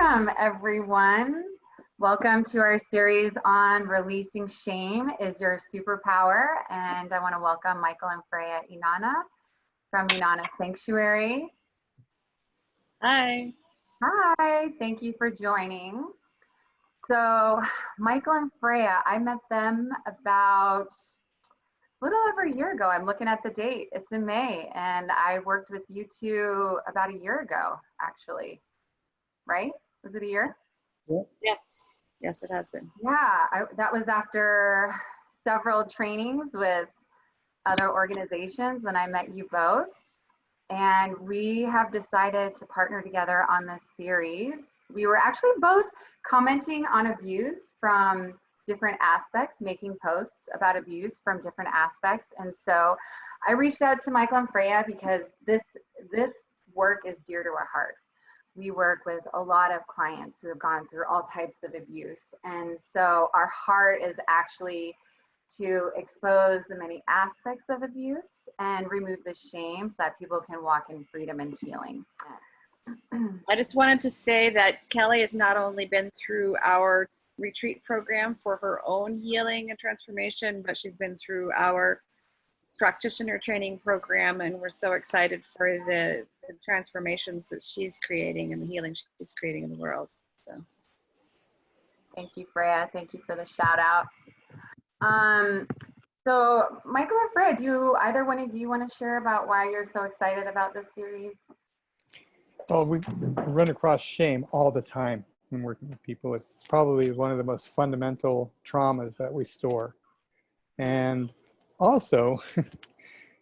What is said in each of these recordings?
Welcome, everyone. Welcome to our series on Releasing Shame is Your Superpower. And I want to welcome Michael and Freya Inanna from Inanna Sanctuary. Hi. Hi, thank you for joining. So Michael and Freya, I met them about a little over a year ago. I'm looking at the date. It's in May. And I worked with you two about a year ago, actually. Right? Was it a year? Yes. Yes, it has been. Yeah, that was after several trainings with other organizations, and I met you both. And we have decided to partner together on this series. We were actually both commenting on abuse from different aspects, making posts about abuse from different aspects. And so I reached out to Michael and Freya because this work is dear to our heart. We work with a lot of clients who have gone through all types of abuse. And so our heart is actually to expose the many aspects of abuse and remove the shame so that people can walk in freedom and healing. I just wanted to say that Kelly has not only been through our retreat program for her own healing and transformation, but she's been through our practitioner training program, and we're so excited for the transformations that she's creating and the healing she's creating in the world. So thank you, Freya. Thank you for the shout out. So Michael or Freya, do either one of you want to share about why you're so excited about this series? Well, we run across shame all the time when working with people. It's probably one of the most fundamental traumas that we store. And also,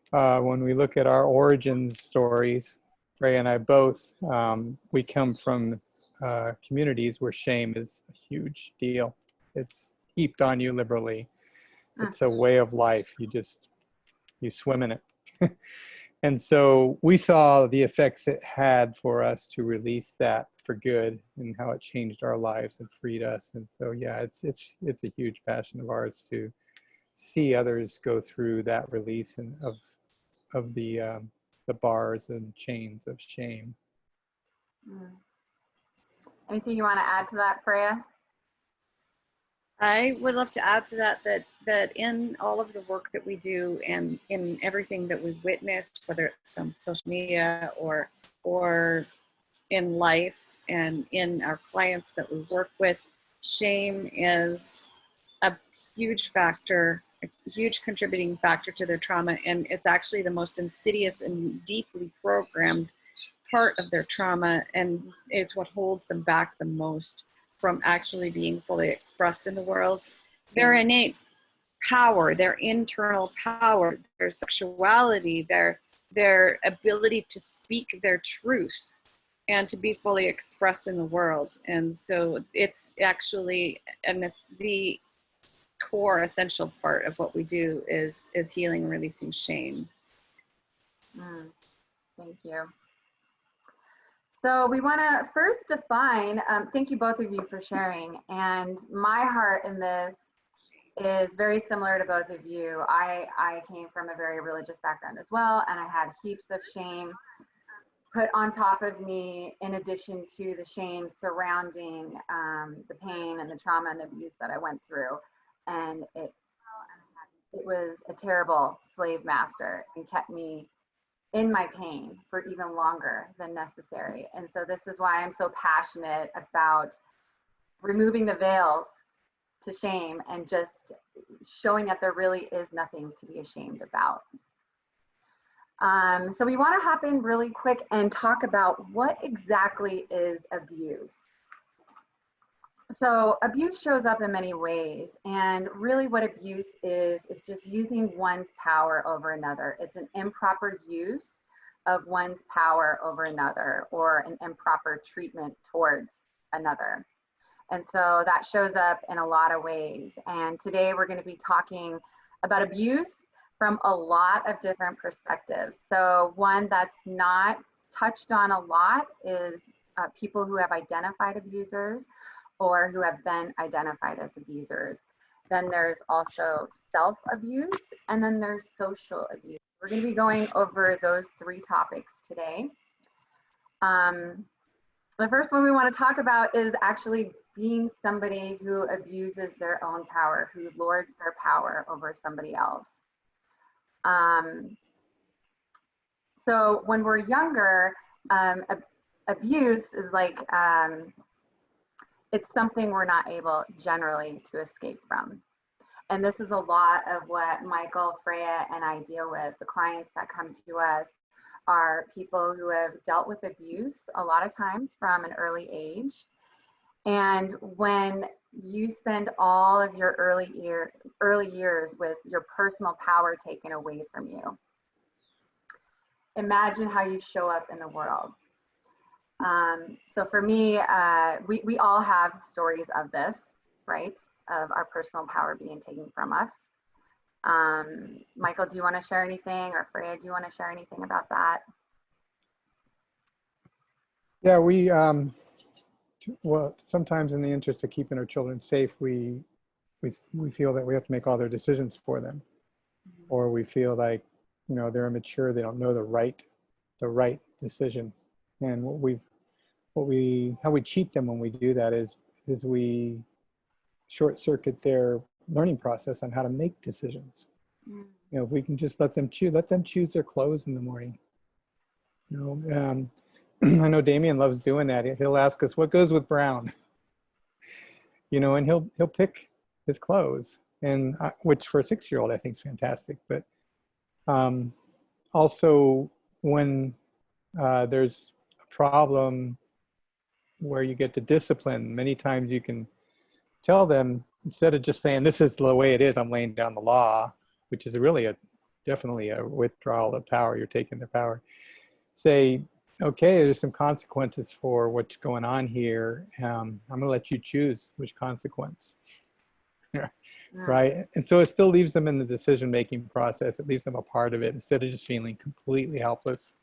when we look at our origin stories, Ray and I both, we come from communities where shame is a huge deal. It's heaped on you liberally. It's a way of life. You swim in it. And so we saw the effects it had for us to release that for good and how it changed our lives and freed us. And so, yeah, it's a huge passion of ours to see others go through that release and of the bars and chains of shame. Anything you want to add to that, Freya? I would love to add to that in all of the work that we do and in everything that we've witnessed, whether it's on social media or in life and in our clients that we work with, shame is a huge factor, a huge contributing factor to their trauma. And it's actually the most insidious and deeply programmed part of their trauma. And it's what holds them back the most from actually being fully expressed in the world. Their innate power, their internal power, their sexuality, their ability to speak their truth and to be fully expressed in the world. And so it's actually the core essential part of what we do is healing and releasing shame. Thank you. So we want to first define, thank you both of you for sharing. And my heart in this is very similar to both of you. I came from a very religious background as well, and I had heaps of shame put on top of me in addition to the shame surrounding the pain and the trauma and the abuse that I went through. And it was a terrible slave master and kept me in my pain for even longer than necessary. And so this is why I'm so passionate about removing the veils to shame and just showing that there really is nothing to be ashamed about. So we want to hop in really quick and talk about what exactly is abuse. So abuse shows up in many ways, and really what abuse is just using one's power over another. It's an improper use of one's power over another, or an improper treatment towards another. And so that shows up in a lot of ways. And today we're going to be talking about abuse from a lot of different perspectives. So one that's not touched on a lot is people who have identified abusers or who have been identified as abusers. Then there's also self-abuse, and then there's social abuse. We're going to be going over those three topics today. The first one we want to talk about is actually being somebody who abuses their own power, who lords their power over somebody else. So when we're younger, abuse is like, it's something we're not able generally to escape from. And this is a lot of what Michael, Freya, and I deal with. The clients that come to us are people who have dealt with abuse a lot of times from an early age. And when you spend all of your early years with your personal power taken away from you, imagine how you show up in the world. So for me, we all have stories of this, right? Of our personal power being taken from us. Michael, do you want to share anything? Or Freya, do you want to share anything about that? Yeah, well, sometimes in the interest of keeping our children safe, we feel that we have to make all their decisions for them, or we feel like, you know, they're immature, they don't know the right decision. And how we cheat them when we do that is we short circuit their learning process on how to make decisions. You know, if we can just let them choose their clothes in the morning. You know, I know Damien loves doing that. He'll ask us, what goes with brown? You know, and he'll pick his clothes, and which for a 6-year-old I think is fantastic. But also when there's a problem where you get to discipline, many times you can tell them, instead of just saying, this is the way it is, I'm laying down the law, which is really definitely a withdrawal of power. You're taking their power. Say, okay, there's some consequences for what's going on here. I'm going to let you choose which consequence. Right? And so it still leaves them in the decision-making process. It leaves them a part of it instead of just feeling completely helpless.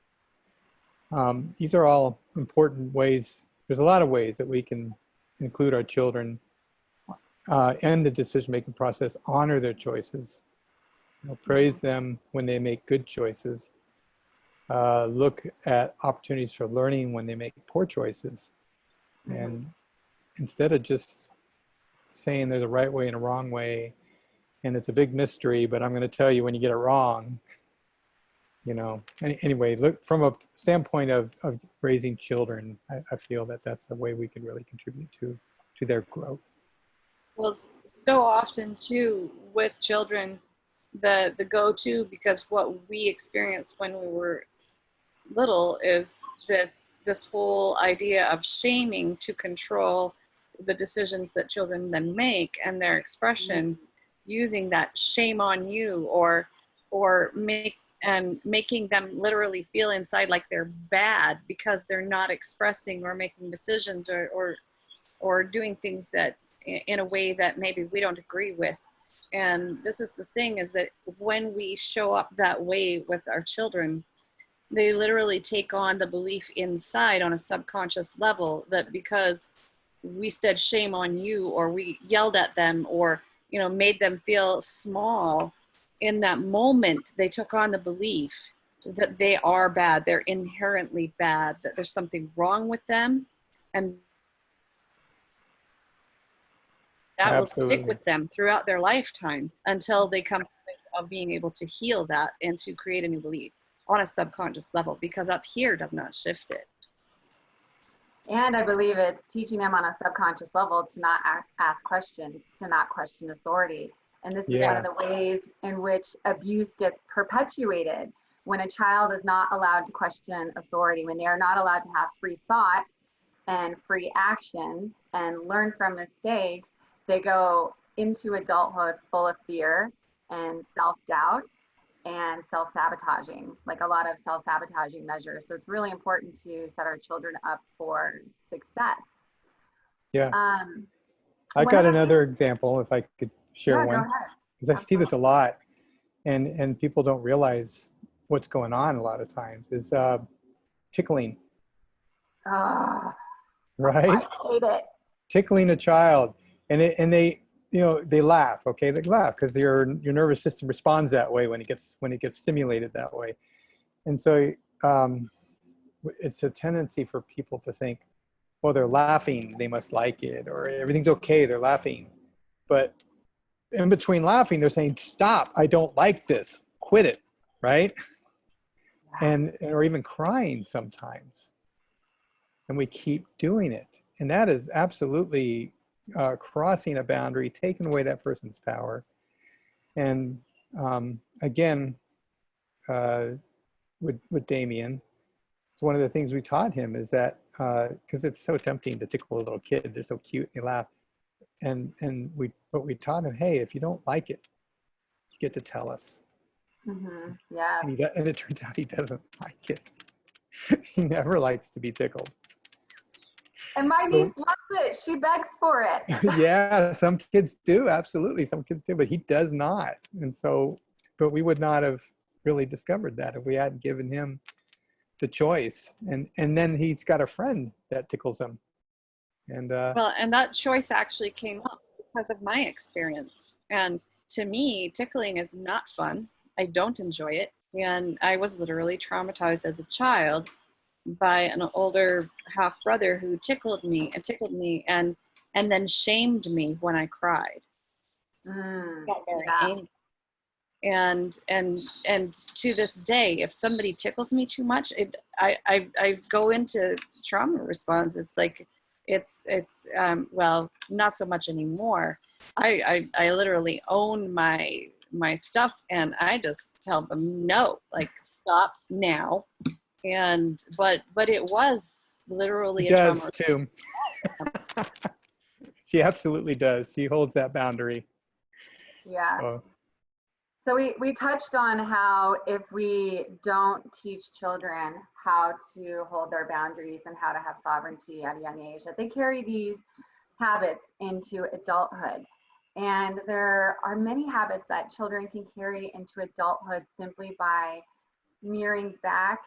These are all important ways. There's a lot of ways that we can include our children in the decision-making process, honor their choices, you know, praise them when they make good choices, look at opportunities for learning when they make poor choices. And instead of just saying there's a right way and a wrong way, and it's a big mystery, but I'm going to tell you when you get it wrong, you know. Anyway, look, from a standpoint of raising children, I feel that that's the way we can really contribute to their growth. Well, so often too with children, the go-to, because what we experienced when we were little is this whole idea of shaming to control the decisions that children then make and their expression, using that shame on you, or making them literally feel inside like they're bad because they're not expressing or making decisions or doing things that in a way that maybe we don't agree with. And this is the thing, is that when we show up that way with our children, they literally take on the belief inside on a subconscious level that because we said shame on you, or we yelled at them, or, you know, made them feel small, in that moment they took on the belief that they are bad, they're inherently bad, that there's something wrong with them, and that will stick with them throughout their lifetime until they come to a place of being able to heal that and to create a new belief on a subconscious level, because up here does not shift it. And I believe it's teaching them on a subconscious level to not ask questions, to not question authority. And this is one of the ways in which abuse gets perpetuated. When a child is not allowed to question authority, when they are not allowed to have free thought and free action and learn from mistakes, they go into adulthood full of fear and self-doubt and self-sabotaging, like a lot of self-sabotaging measures. So it's really important to set our children up for success. Yeah. I got another example, if I could share one, because I see this a lot, and people don't realize what's going on a lot of times, is tickling. Right? I hate it. Tickling a child, and they, you know, they laugh. Okay, they laugh because your nervous system responds that way when it gets stimulated that way, and so it's a tendency for people to think, oh, they're laughing, they must like it, or everything's okay, they're laughing. But in between laughing, they're saying, stop, I don't like this, quit it, right? And or even crying sometimes. And we keep doing it. And that is absolutely crossing a boundary, taking away that person's power. And again, with Damien, it's one of the things we taught him is that, because it's so tempting to tickle a little kid, they're so cute, they laugh. But we taught him, hey, if you don't like it, you get to tell us. Mm-hmm. Yeah. And it turns out he doesn't like it. He never likes to be tickled. And my niece loves it. She begs for it. Yeah, some kids do. Absolutely. Some kids do, but he does not. And so, but we would not have really discovered that if we hadn't given him the choice. And then he's got a friend that tickles him. And well, and that choice actually came up because of my experience. And to me, tickling is not fun. I don't enjoy it. And I was literally traumatized as a child by an older half brother who tickled me and then shamed me when I cried. Got very angry. And to this day, if somebody tickles me too much, I go into trauma response. It's like it's well, not so much anymore. I literally own my stuff, and I just tell them no, like stop now. And but it was literally she a does trauma too. She absolutely does. She holds that boundary. Yeah. So we touched on how if we don't teach children how to hold their boundaries and how to have sovereignty at a young age, that they carry these habits into adulthood. And there are many habits that children can carry into adulthood simply by mirroring back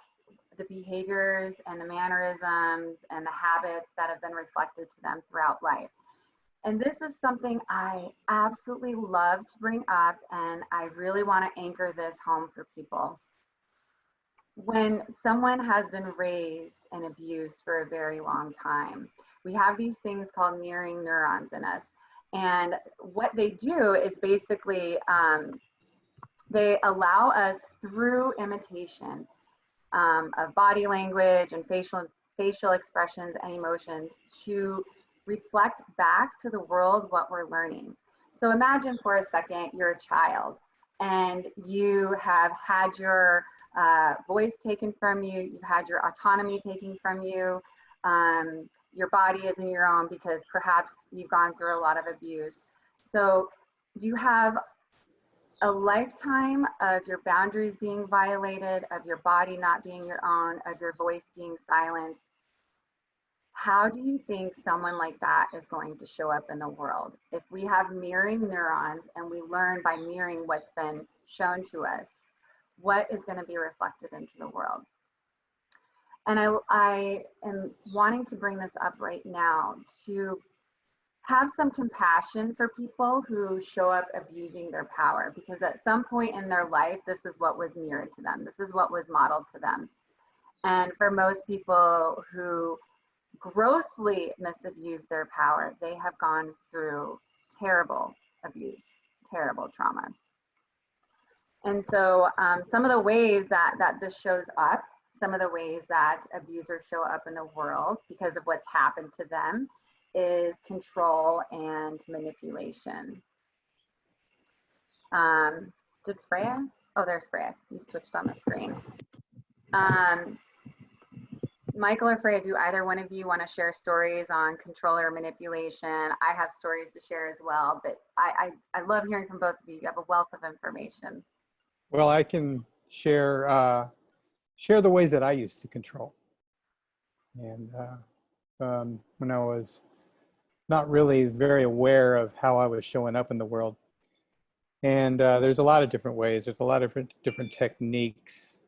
the behaviors and the mannerisms and the habits that have been reflected to them throughout life. And this is something I absolutely love to bring up, and I really want to anchor this home for people. When someone has been raised in abuse for a very long time, we have these things called mirroring neurons in us. And what they do is basically they allow us through imitation of body language and facial expressions and emotions to reflect back to the world what we're learning. So imagine for a second you're a child and you have had your voice taken from you, you've had your autonomy taken from you, your body isn't your own because perhaps you've gone through a lot of abuse. So you have a lifetime of your boundaries being violated, of your body not being your own, of your voice being silenced. How do you think someone like that is going to show up in the world? If we have mirroring neurons and we learn by mirroring what's been shown to us, what is going to be reflected into the world? And I am wanting to bring this up right now to have some compassion for people who show up abusing their power, because at some point in their life, this is what was mirrored to them. This is what was modeled to them. And for most people who grossly misabuse their power, they have gone through terrible abuse, terrible trauma. And so some of the ways that this shows up, some of the ways that abusers show up in the world because of what's happened to them is control and manipulation. Did Freya? Oh, there's Freya. You switched on the screen. Michael or Freya, do either one of you want to share stories on control or manipulation? I have stories to share as well, but I love hearing from both of you. You have a wealth of information. Well, I can share the ways that I used to control. And when I was not really very aware of how I was showing up in the world. And there's a lot of different ways. There's a lot of different techniques.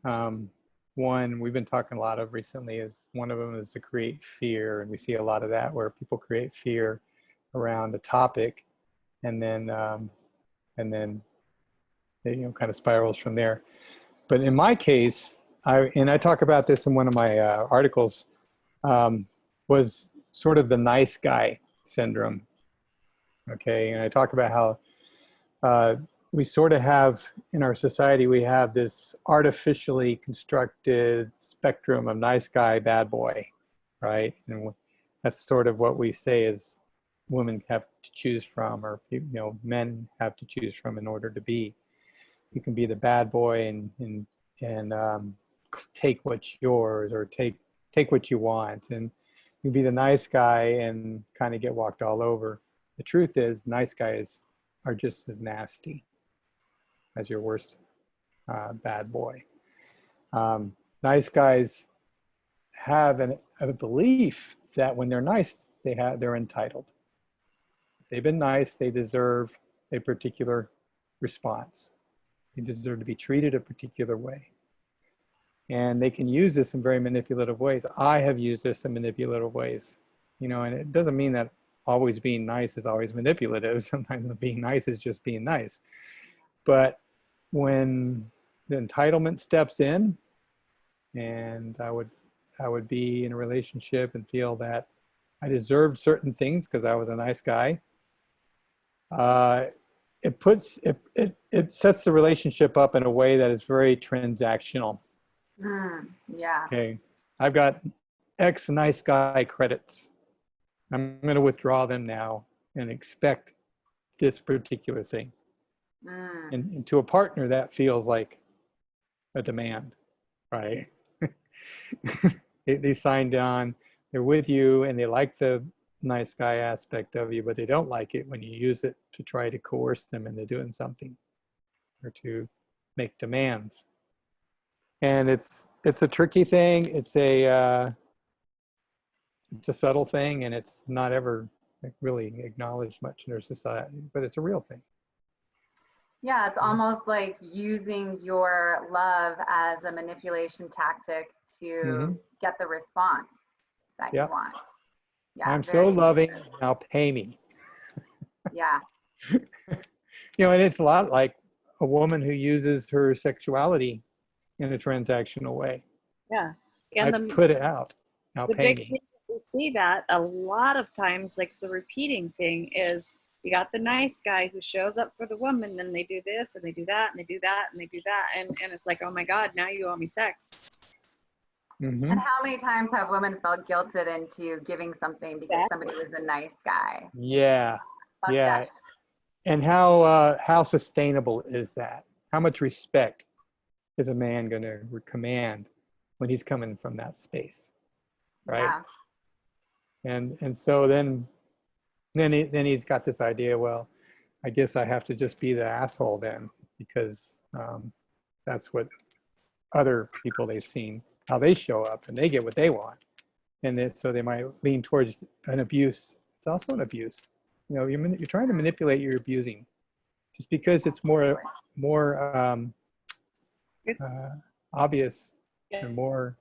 One we've been talking a lot of recently is one of them is to create fear. And we see a lot of that where people create fear around a topic and then it kind of spirals from there. But in my case, I talk about this in one of my articles, was sort of the nice guy syndrome. Okay, and I talk about how we sort of have in our society, we have this artificially constructed spectrum of nice guy, bad boy, right? And that's sort of what we say is women have to choose from, or men have to choose from in order to be. You can be the bad boy and take what's yours, or take what you want, and you be the nice guy and kind of get walked all over. The truth is, nice guys are just as nasty as your worst bad boy. Nice guys have a belief that when they're nice, they're entitled. If they've been nice, they deserve a particular response. They deserve to be treated a particular way. And they can use this in very manipulative ways. I have used this in manipulative ways, and it doesn't mean that always being nice is always manipulative. Sometimes being nice is just being nice. But when the entitlement steps in, and I would be in a relationship and feel that I deserved certain things because I was a nice guy, it sets the relationship up in a way that is very transactional. Yeah. Okay, I've got X nice guy credits. I'm going to withdraw them now and expect this particular thing. And to a partner, that feels like a demand, right? They signed on, they're with you, and they like the nice guy aspect of you, but they don't like it when you use it to try to coerce them into doing something or to make demands. And it's a tricky thing. It's a subtle thing, and it's not ever really acknowledged much in our society, but it's a real thing. Yeah, it's almost like using your love as a manipulation tactic to get the response that you want. Yeah, I'm so loving, now pay me. Yeah. And it's a lot like a woman who uses her sexuality in a transactional way. Yeah. And put it out. Now pay me. We see that a lot of times, like the repeating thing is you got the nice guy who shows up for the woman, and they do this and they do that and they do that and they do that. And it's like, oh my God, now you owe me sex. And how many times have women felt guilted into giving something because somebody was a nice guy? Yeah. Yeah. And how sustainable is that? How much respect is a man going to command when he's coming from that space, right? Yeah. And so then he's got this idea, well, I guess I have to just be the asshole then, because that's what other people they've seen, how they show up, and they get what they want. And so they might lean towards an abuse. It's also an abuse. You're trying to manipulate, you're abusing. Just because it's more obvious and more,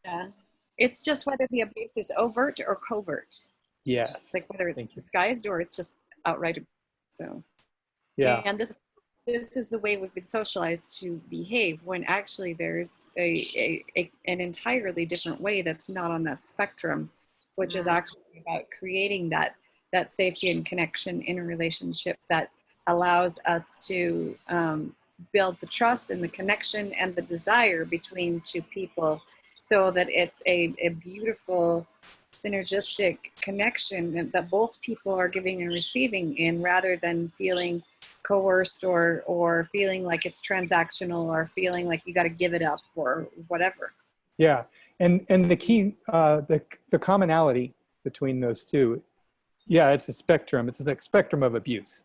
Yeah. It's just whether the abuse is overt or covert. Yes. Like whether it's disguised or it's just outright. So. Yeah. And this is the way we've been socialized to behave, when actually there's an entirely different way that's not on that spectrum, which is actually about creating that safety and connection in a relationship that allows us to build the trust and the connection and the desire between two people, so that it's a beautiful synergistic connection that both people are giving and receiving in, rather than feeling coerced or feeling like it's transactional, or feeling like you got to give it up or whatever. Yeah. And the key, the commonality between those two, it's a spectrum. It's a spectrum of abuse.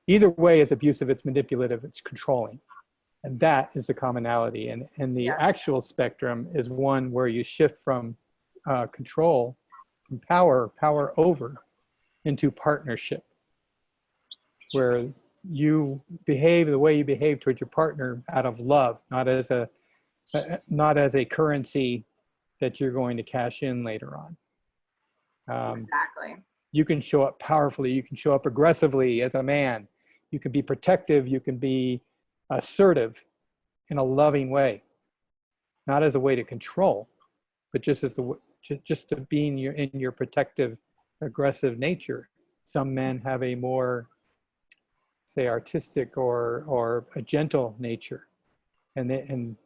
Either way is abusive, it's manipulative, it's controlling. And that is the commonality. And the actual spectrum is one where you shift from control, from power over, into partnership, where you behave the way you behave towards your partner out of love, not as a currency that you're going to cash in later on. Exactly. You can show up powerfully. You can show up aggressively as a man. You can be protective. You can be assertive in a loving way, not as a way to control, but just to be in your protective, aggressive nature. Some men have a more, say, artistic or a gentle nature, and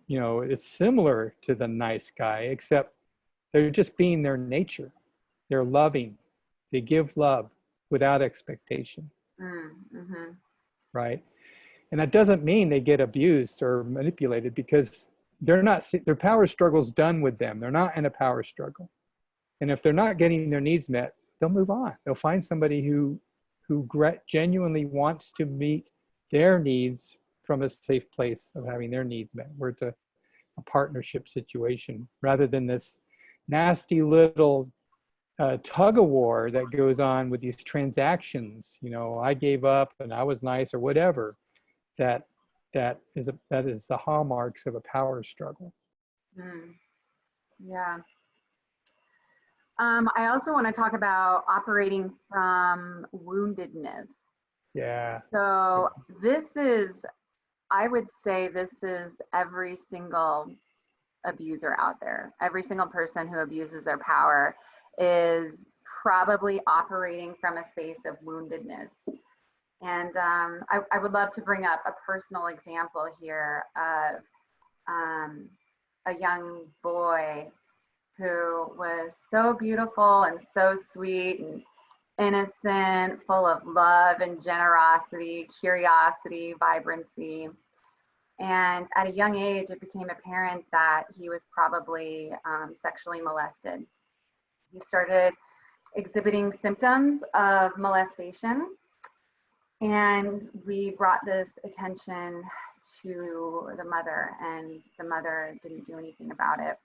you know, it's similar to the nice guy, except they're just being their nature. They're loving. They give love without expectation. Mm-hmm. Right? And that doesn't mean they get abused or manipulated, because they're not, their power struggle's done with them. They're not in a power struggle. And if they're not getting their needs met, they'll move on. They'll find somebody who genuinely wants to meet their needs from a safe place of having their needs met, where it's a partnership situation, rather than this nasty little tug of war that goes on with these transactions. You know, I gave up and I was nice, or whatever. That is the hallmarks of a power struggle. Yeah. I also want to talk about operating from woundedness. Yeah. So this is, I would say this is every single abuser out there. Every single person who abuses their power is probably operating from a space of woundedness. And I would love to bring up a personal example here of a young boy who was so beautiful and so sweet and innocent, full of love and generosity, curiosity, vibrancy. And at a young age, it became apparent that he was probably sexually molested. He started exhibiting symptoms of molestation, and we brought this attention to the mother, and the mother didn't do anything about it.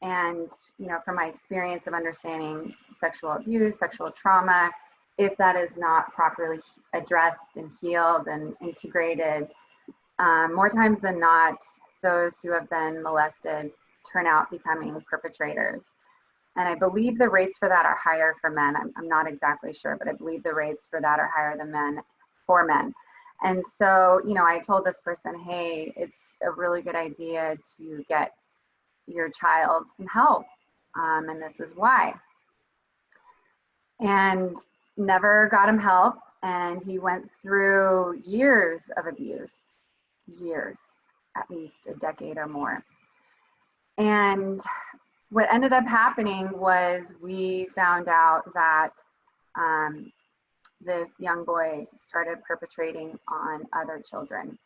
And, you know, from my experience of understanding sexual abuse, sexual trauma, if that is not properly addressed and healed and integrated, more times than not, those who have been molested turn out becoming perpetrators. And I believe the rates for that are higher for men. I'm not exactly sure, but I believe the rates for that are higher than for men. And so, you know, I told this person, hey, it's a really good idea to get your child some help. And this is why. And never got him help. And he went through years of abuse, years, at least a decade or more. And what ended up happening was we found out that this young boy started perpetrating on other children.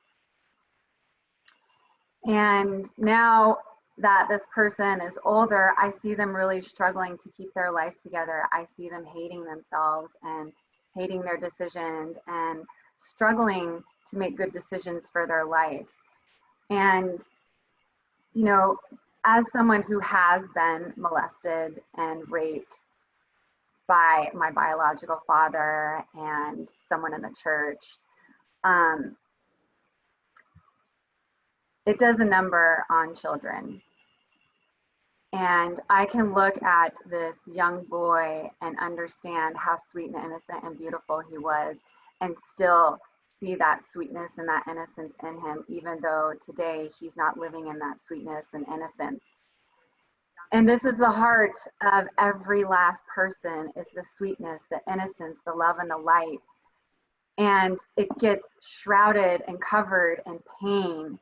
And now that this person is older, I see them really struggling to keep their life together. I see them hating themselves and hating their decisions and struggling to make good decisions for their life. And, you know, as someone who has been molested and raped by my biological father and someone in the church, it does a number on children. And I can look at this young boy and understand how sweet and innocent and beautiful he was, and still see that sweetness and that innocence in him, even though today he's not living in that sweetness and innocence. And this is the heart of every last person, is the sweetness, the innocence, the love, and the light. And it gets shrouded and covered in pain.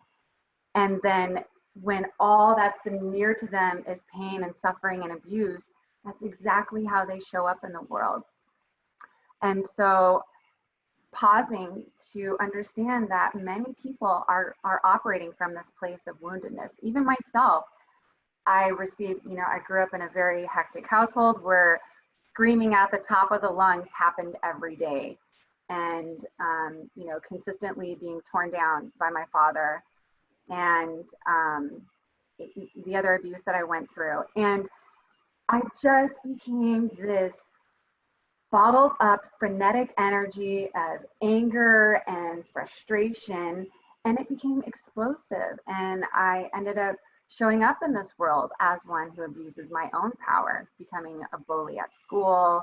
And then when all that's been near to them is pain and suffering and abuse, that's exactly how they show up in the world. And so pausing to understand that many people are operating from this place of woundedness. Even myself, I received, you know, I grew up in a very hectic household where screaming at the top of the lungs happened every day. And, you know, consistently being torn down by my father and the other abuse that I went through. And I just became this bottled up frenetic energy of anger and frustration, and it became explosive. And I ended up showing up in this world as one who abuses my own power, becoming a bully at school,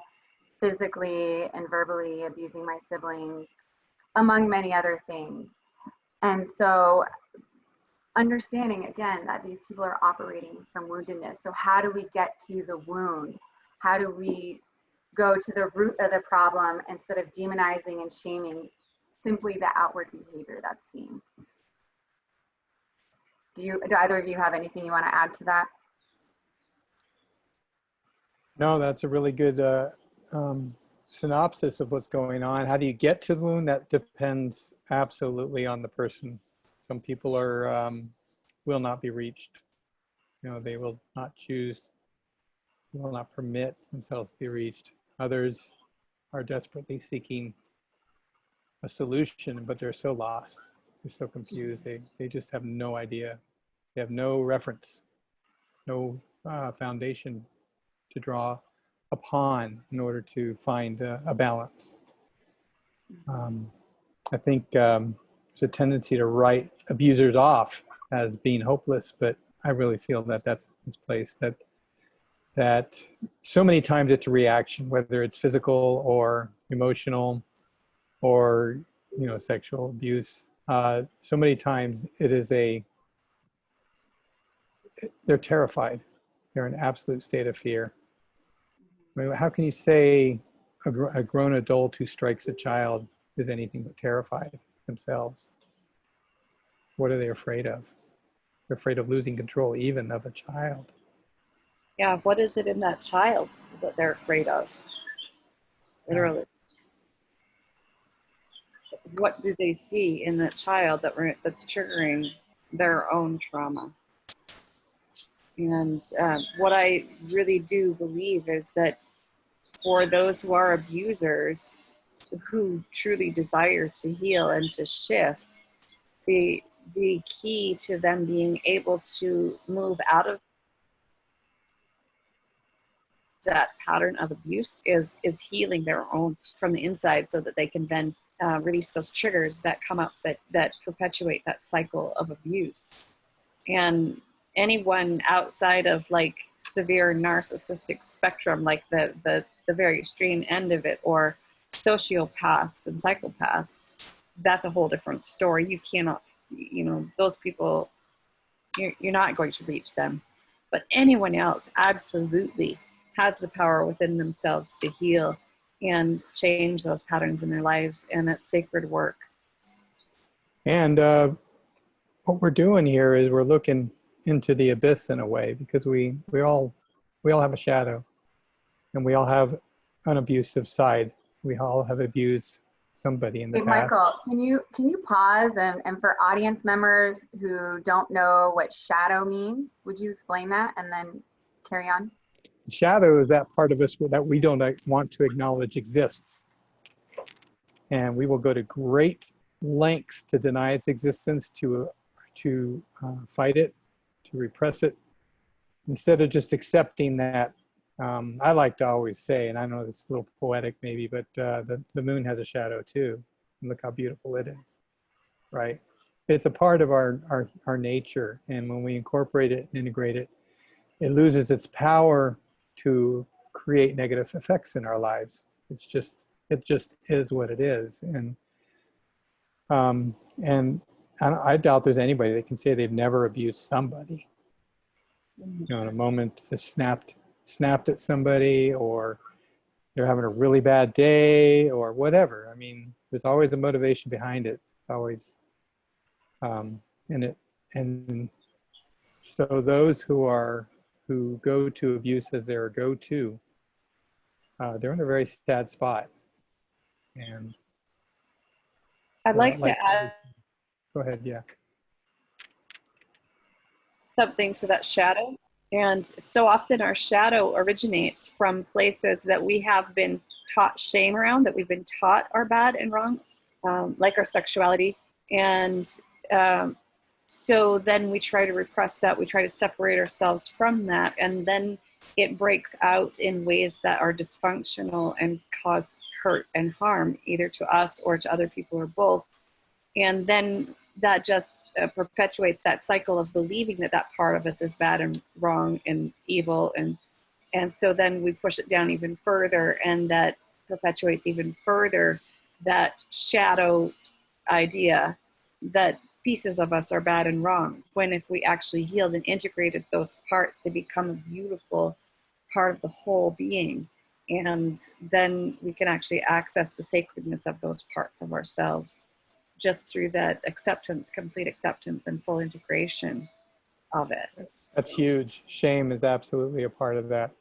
physically and verbally abusing my siblings, among many other things. And so understanding again that these people are operating from woundedness. So how do we get to the wound? How do we go to the root of the problem instead of demonizing and shaming simply the outward behavior that's seen? Do either of you have anything you want to add to that? No, that's a really good synopsis of what's going on. How do you get to the wound? That depends absolutely on the person. Some people are will not be reached. They will not choose, will not permit themselves to be reached. Others are desperately seeking a solution, but they're so lost. They're so confused. They just have no idea. They have no reference, no foundation to draw upon in order to find a balance. I think there's a tendency to write abusers off as being hopeless, but I really feel that that's misplaced. That so many times it's a reaction, whether it's physical or emotional or sexual abuse. So many times it is they're terrified. They're in an absolute state of fear. I mean, how can you say a grown adult who strikes a child is anything but terrified themselves? What are they afraid of? They're afraid of losing control even of a child. Yeah, what is it in that child that they're afraid of? Literally. What do they see in that child that's triggering their own trauma? And what I really do believe is that for those who are abusers, who truly desire to heal and to shift, the key to them being able to move out of that pattern of abuse is healing their own from the inside, so that they can then release those triggers that come up that perpetuate that cycle of abuse. And anyone outside of like severe narcissistic spectrum, like the very extreme end of it, or sociopaths and psychopaths, that's a whole different story. You cannot, those people, you're not going to reach them. But anyone else absolutely has the power within themselves to heal and change those patterns in their lives, and that's sacred work. And what we're doing here is we're looking into the abyss in a way, because we all have a shadow, and we all have an abusive side. We all have abused somebody in the past. Michael, can you pause and for audience members who don't know what shadow means, would you explain that and then carry on? Shadow is that part of us that we don't want to acknowledge exists, and we will go to great lengths to deny its existence, to fight it, to repress it, instead of just accepting that. I like to always say, and I know this is a little poetic maybe, but the moon has a shadow too, and look how beautiful it is, right? It's a part of our nature, and when we incorporate it and integrate it, it loses its power to create negative effects in our lives. It just is what it is, and I doubt there's anybody that can say they've never abused somebody. In a moment, just snapped at somebody, or they're having a really bad day, or whatever. I mean, there's always a motivation behind it. Always, and so those who go to abuse as their go-to, they're in a very sad spot. And I'd like to add. Go ahead, yeah. Something to that shadow. And so often our shadow originates from places that we have been taught shame around, that we've been taught are bad and wrong, like our sexuality. And so then we try to repress that. We try to separate ourselves from that. And then it breaks out in ways that are dysfunctional and cause hurt and harm, either to us or to other people, or both. And then that just perpetuates that cycle of believing that part of us is bad and wrong and evil, and so then we push it down even further, and that perpetuates even further that shadow idea that pieces of us are bad and wrong. When if we actually healed and integrated those parts, they become a beautiful part of the whole being. And then we can actually access the sacredness of those parts of ourselves just through that acceptance, complete acceptance and full integration of it. That's huge. Shame is absolutely a part of that.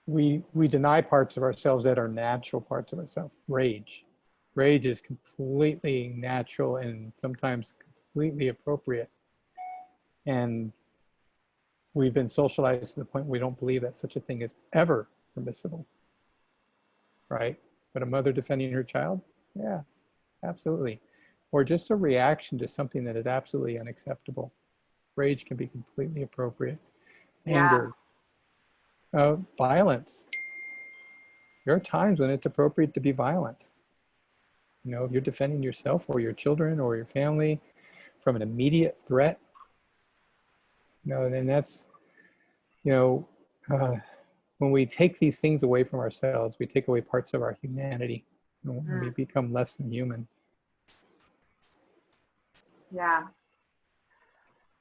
We deny parts of ourselves that are natural parts of ourselves. Rage is completely natural and sometimes completely appropriate. And we've been socialized to the point we don't believe that such a thing is ever permissible, right? But a mother defending her child, yeah, absolutely. Or just a reaction to something that is absolutely unacceptable. Rage can be completely appropriate. Yeah. Anger, violence. There are times when it's appropriate to be violent. You know, if you're defending yourself or your children or your family from an immediate threat, you know, then that's, you know, when we take these things away from ourselves, we take away parts of our humanity, and we become less than human. Yeah.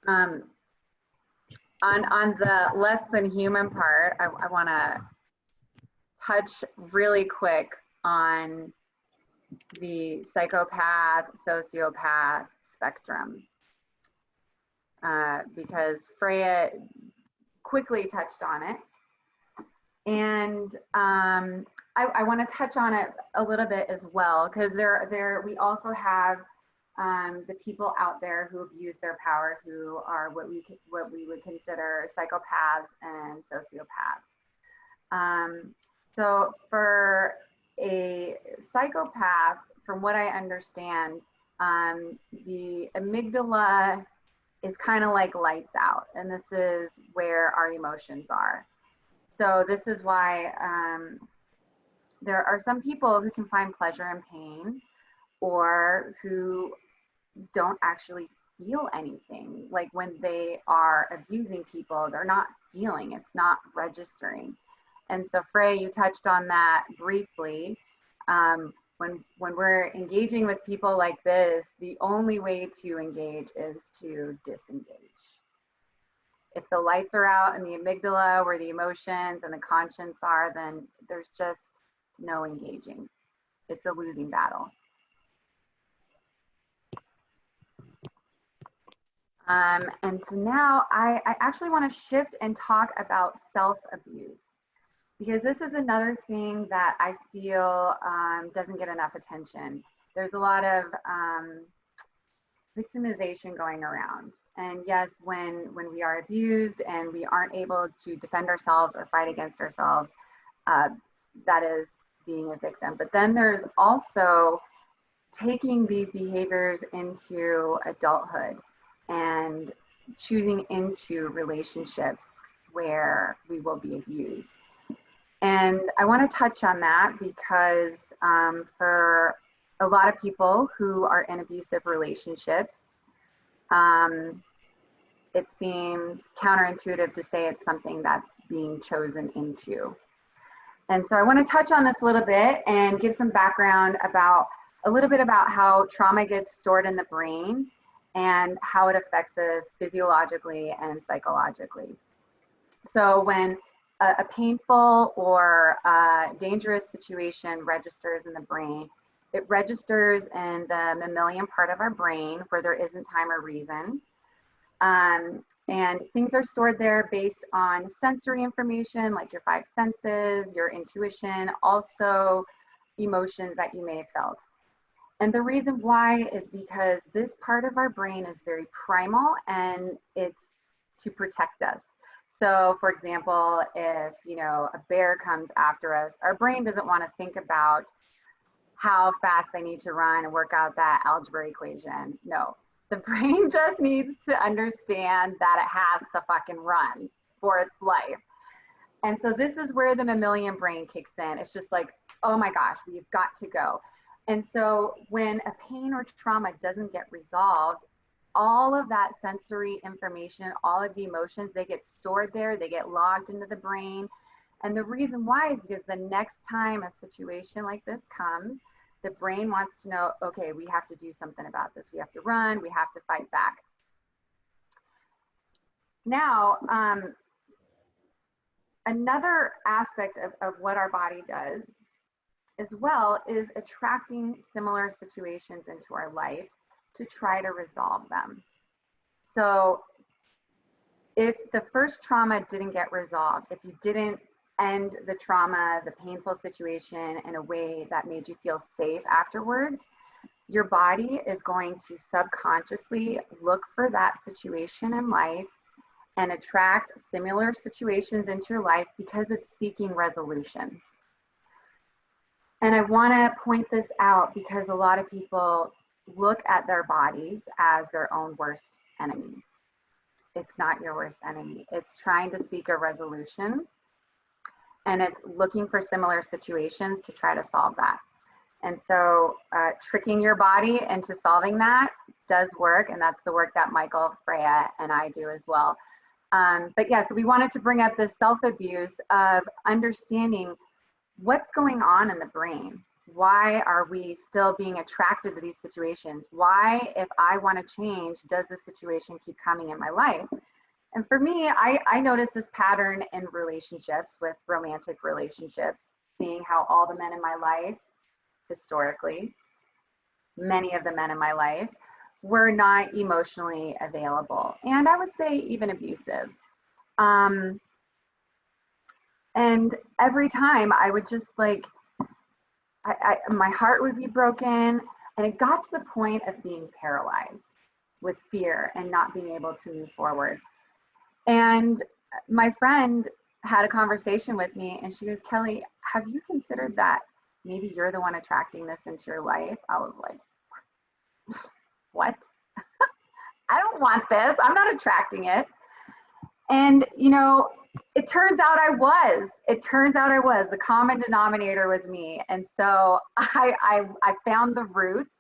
On the less than human part, I want to touch really quick on the psychopath, sociopath spectrum, because Freya quickly touched on it. And I want to touch on it a little bit as well, because we also have the people out there who abuse their power, who are what we would consider psychopaths and sociopaths. So for a psychopath, from what I understand, the amygdala is kind of like lights out, and this is where our emotions are. So this is why there are some people who can find pleasure in pain, or who don't actually feel anything. Like when they are abusing people, they're not feeling, it's not registering. And so Frey, you touched on that briefly. When we're engaging with people like this, the only way to engage is to disengage. If the lights are out in the amygdala, where the emotions and the conscience are, then there's just no engaging. It's a losing battle. And so now I actually want to shift and talk about self-abuse, because this is another thing that I feel doesn't get enough attention. There's a lot of victimization going around. And yes, when we are abused and we aren't able to defend ourselves or fight against ourselves, that is being a victim. But then there's also taking these behaviors into adulthood and choosing into relationships where we will be abused. And I want to touch on that because for a lot of people who are in abusive relationships, it seems counterintuitive to say it's something that's being chosen into. And so I want to touch on this a little bit and give some background about a little bit about how trauma gets stored in the brain and how it affects us physiologically and psychologically. So when a painful or dangerous situation registers in the brain, it registers in the mammalian part of our brain where there isn't time or reason. And things are stored there based on sensory information, like your five senses, your intuition, also emotions that you may have felt. And the reason why is because this part of our brain is very primal, and it's to protect us. So for example, if a bear comes after us, our brain doesn't want to think about how fast they need to run and work out that algebra equation. No, the brain just needs to understand that it has to fucking run for its life. And so this is where the mammalian brain kicks in. It's just like, oh my gosh, we've got to go. And so when a pain or trauma doesn't get resolved, all of that sensory information, all of the emotions, they get stored there, they get logged into the brain. And the reason why is because the next time a situation like this comes, the brain wants to know, okay, we have to do something about this. We have to run, we have to fight back. Now, another aspect of what our body does as well is attracting similar situations into our life to try to resolve them. So if the first trauma didn't get resolved, if you didn't end the trauma, the painful situation in a way that made you feel safe afterwards, your body is going to subconsciously look for that situation in life and attract similar situations into your life because it's seeking resolution. And I want to point this out because a lot of people look at their bodies as their own worst enemy. It's not your worst enemy. It's trying to seek a resolution, and it's looking for similar situations to try to solve that. And so tricking your body into solving that does work, and that's the work that Michael, Freya, and I do as well. But yeah, so we wanted to bring up this self-abuse of understanding what's going on in the brain. Why are we still being attracted to these situations? Why, if I want to change, does this situation keep coming in my life? And for me, I noticed this pattern in relationships, with romantic relationships, seeing how all the men in my life, historically, many of the men in my life, were not emotionally available. And I would say even abusive. And every time I would just like, my heart would be broken, and it got to the point of being paralyzed with fear and not being able to move forward. And my friend had a conversation with me, and she goes, Kelly, have you considered that maybe you're the one attracting this into your life? I was like, what? I don't want this. I'm not attracting it. And, you know, it turns out I was. The common denominator was me. And so I found the roots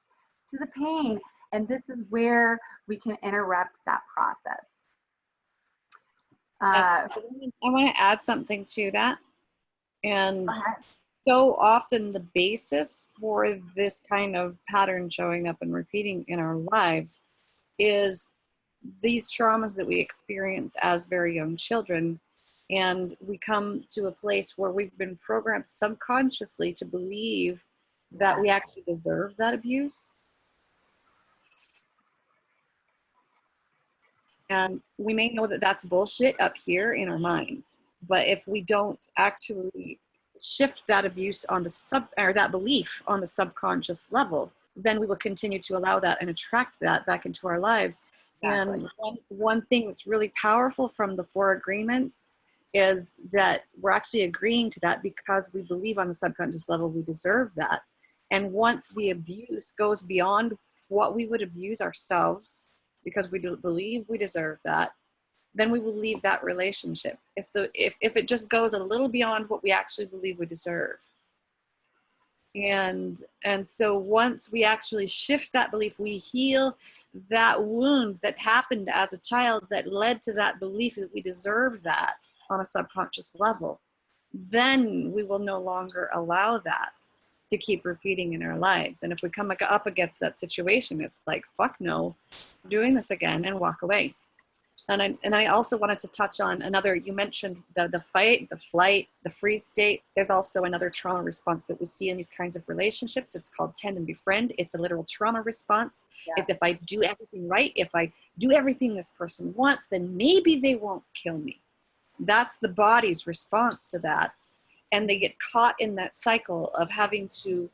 to the pain. And this is where we can interrupt that process. Yes. I want to add something to that. And so often the basis for this kind of pattern showing up and repeating in our lives is these traumas that we experience as very young children. And we come to a place where we've been programmed subconsciously to believe that we actually deserve that abuse. And we may know that that's bullshit up here in our minds, but if we don't actually shift that abuse on the that belief on the subconscious level, then we will continue to allow that and attract that back into our lives. Exactly. And one thing that's really powerful from the 4 agreements is that we're actually agreeing to that because we believe on the subconscious level we deserve that. And once the abuse goes beyond what we would abuse ourselves, because we do believe we deserve that, then we will leave that relationship. If it just goes a little beyond what we actually believe we deserve. And so once we actually shift that belief, we heal that wound that happened as a child that led to that belief that we deserve that on a subconscious level, then we will no longer allow that to keep repeating in our lives. And if we come up against that situation, it's like, fuck no, I'm doing this again, and walk away. And I also wanted to touch on another, you mentioned the fight, the flight, the freeze state. There's also another trauma response that we see in these kinds of relationships. It's called tend and befriend. It's a literal trauma response. Yeah. It's if I do everything right, if I do everything this person wants, then maybe they won't kill me. That's the body's response to that. And they get caught in that cycle of having to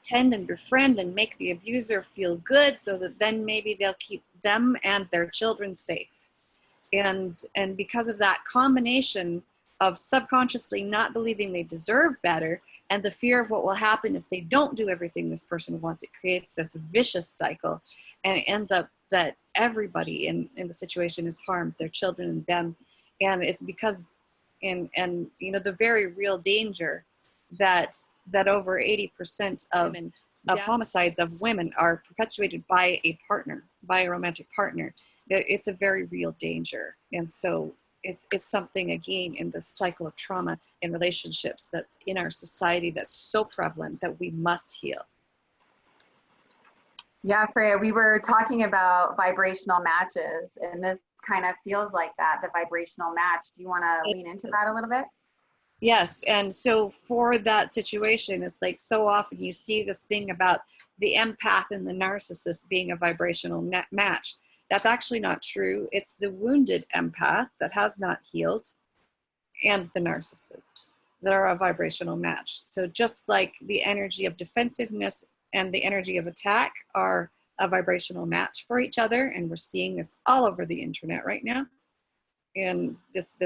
tend and befriend and make the abuser feel good so that then maybe they'll keep them and their children safe. And because of that combination of subconsciously not believing they deserve better and the fear of what will happen if they don't do everything this person wants, it creates this vicious cycle. And it ends up that everybody in the situation is harmed, their children and them. And it's because, and you know, the very real danger that over 80% of homicides of women are perpetuated by a partner, by a romantic partner. It's a very real danger. And so it's something, again, in the cycle of trauma in relationships that's in our society that's so prevalent that we must heal. Yeah, Freya, we were talking about vibrational matches, and this kind of feels like that, the vibrational match. Do you want to lean into that a little bit? Yes, and so for that situation, it's like so often you see this thing about the empath and the narcissist being a vibrational match. That's actually not true. It's the wounded empath that has not healed and the narcissist that are a vibrational match. So just like the energy of defensiveness and the energy of attack are a vibrational match for each other, and we're seeing this all over the internet right now. And this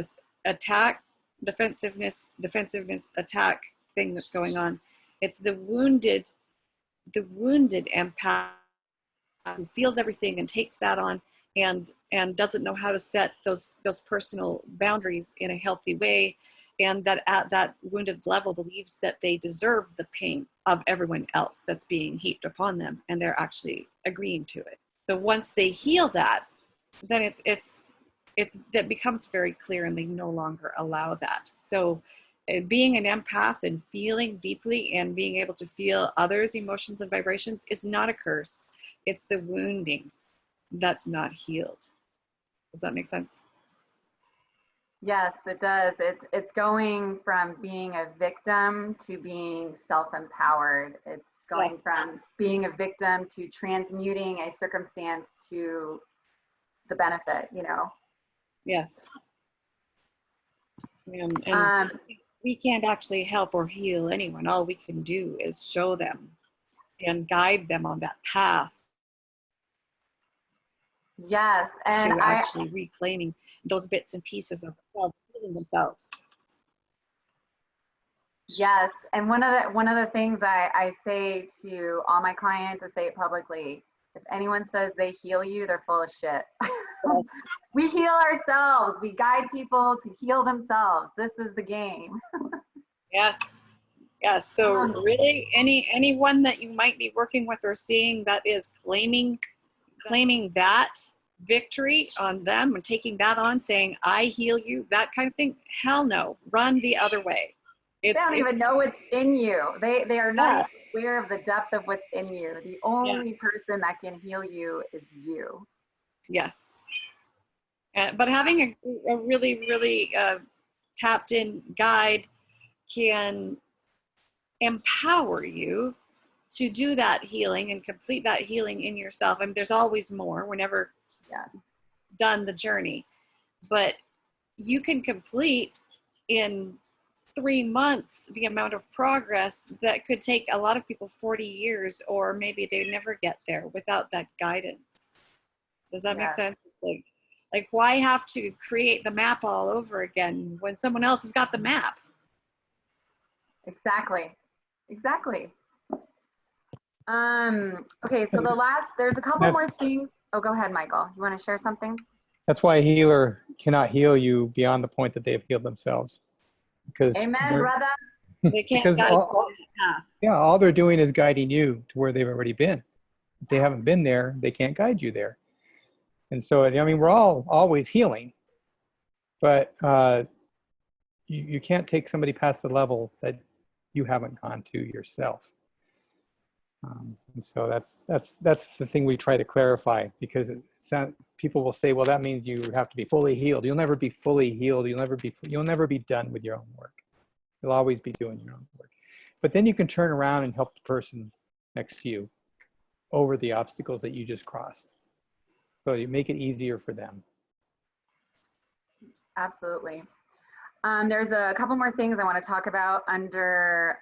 attack, defensiveness, attack thing that's going on. It's the wounded empath who feels everything and takes that on and doesn't know how to set those personal boundaries in a healthy way, and that at that wounded level believes that they deserve the pain of everyone else that's being heaped upon them, and they're actually agreeing to it. So once they heal that, then it's that becomes very clear, and they no longer allow that. So being an empath and feeling deeply and being able to feel others' emotions and vibrations is not a curse. It's the wounding that's not healed. Does that make sense? Yes, it does. It's going from being a victim to being self-empowered. It's going Yes. from being a victim to transmuting a circumstance to the benefit, you know? Yes. And we can't actually help or heal anyone. All we can do is show them and guide them on that path Yes, and to actually reclaiming those bits and pieces of healing themselves. yes, and one of the things I say to all my clients, I say it publicly, if anyone says they heal you, they're full of shit. We heal ourselves. We guide people to heal themselves. This is the game. Yes. Yes. So really anyone that you might be working with or seeing that is claiming that victory on them and taking that on, saying I heal you, that kind of thing, hell no. Run the other way. They don't even know what's in you. They are not even aware of the depth of what's in you. The only person that can heal you is you. Yes. But having a really, really tapped in guide can empower you to do that healing and complete that healing in yourself. I mean, there's always more. We're never done the journey, but you can complete in 3 months the amount of progress that could take a lot of people 40 years, or maybe they never get there without that guidance. Does that make sense? Like why have to create the map all over again when someone else has got the map? Exactly. Okay, so there's a couple more things. Oh, go ahead, Michael. You want to share something? That's why a healer cannot heal you beyond the point that they have healed themselves. Because amen, brother. They can't guide all they're doing is guiding you to where they've already been. If they haven't been there, they can't guide you there. And so, I mean, we're all always healing, but you can't take somebody past the level that you haven't gone to yourself. And so that's the thing we try to clarify, because people will say, well, that means you have to be fully healed. You'll never be fully healed. You'll never be done with your own work. You'll always be doing your own work. But then you can turn around and help the person next to you over the obstacles that you just crossed. So you make it easier for them. Absolutely. There's a couple more things I want to talk about under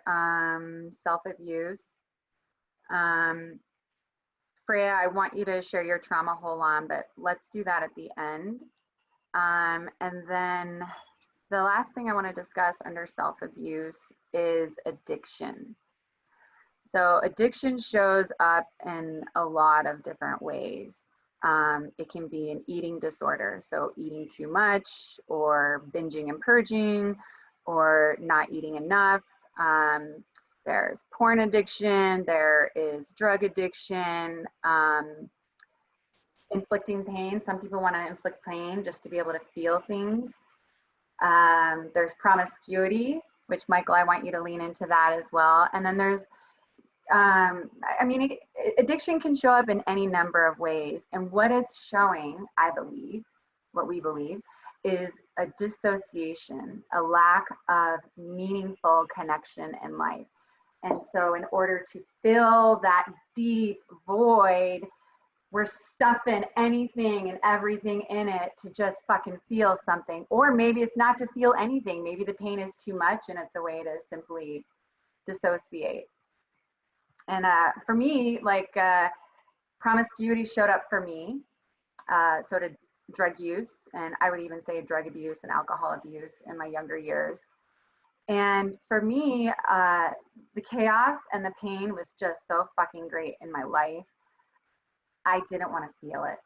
self-abuse. Freya, I want you to share your trauma hold on, but let's do that at the end. And then the last thing I want to discuss under self-abuse is addiction. So addiction shows up in a lot of different ways. It can be an eating disorder, so eating too much, or binging and purging, or not eating enough. There's porn addiction, there is drug addiction, inflicting pain. Some people want to inflict pain just to be able to feel things. There's promiscuity, which Michael, I want you to lean into that as well. And then there's I mean, addiction can show up in any number of ways. And what it's showing, I believe, what we believe, is a dissociation, a lack of meaningful connection in life. And so in order to fill that deep void, we're stuffing anything and everything in it to just fucking feel something. Or maybe it's not to feel anything. Maybe the pain is too much and it's a way to simply dissociate. And for me, like promiscuity showed up for me. So did drug use, and I would even say drug abuse and alcohol abuse in my younger years. And for me, the chaos and the pain was just so fucking great in my life. I didn't want to feel it.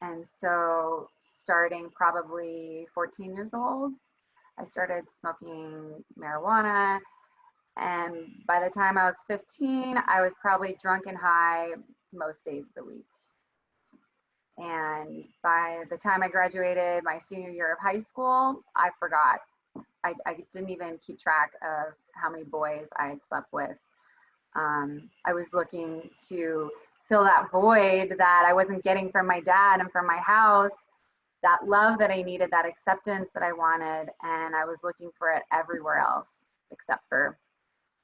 And so starting probably 14 years old, I started smoking marijuana. And by the time I was 15, I was probably drunk and high most days of the week. And by the time I graduated my senior year of high school, I forgot. I didn't even keep track of how many boys I had slept with. I was looking to fill that void that I wasn't getting from my dad and from my house, that love that I needed, that acceptance that I wanted. And I was looking for it everywhere else except for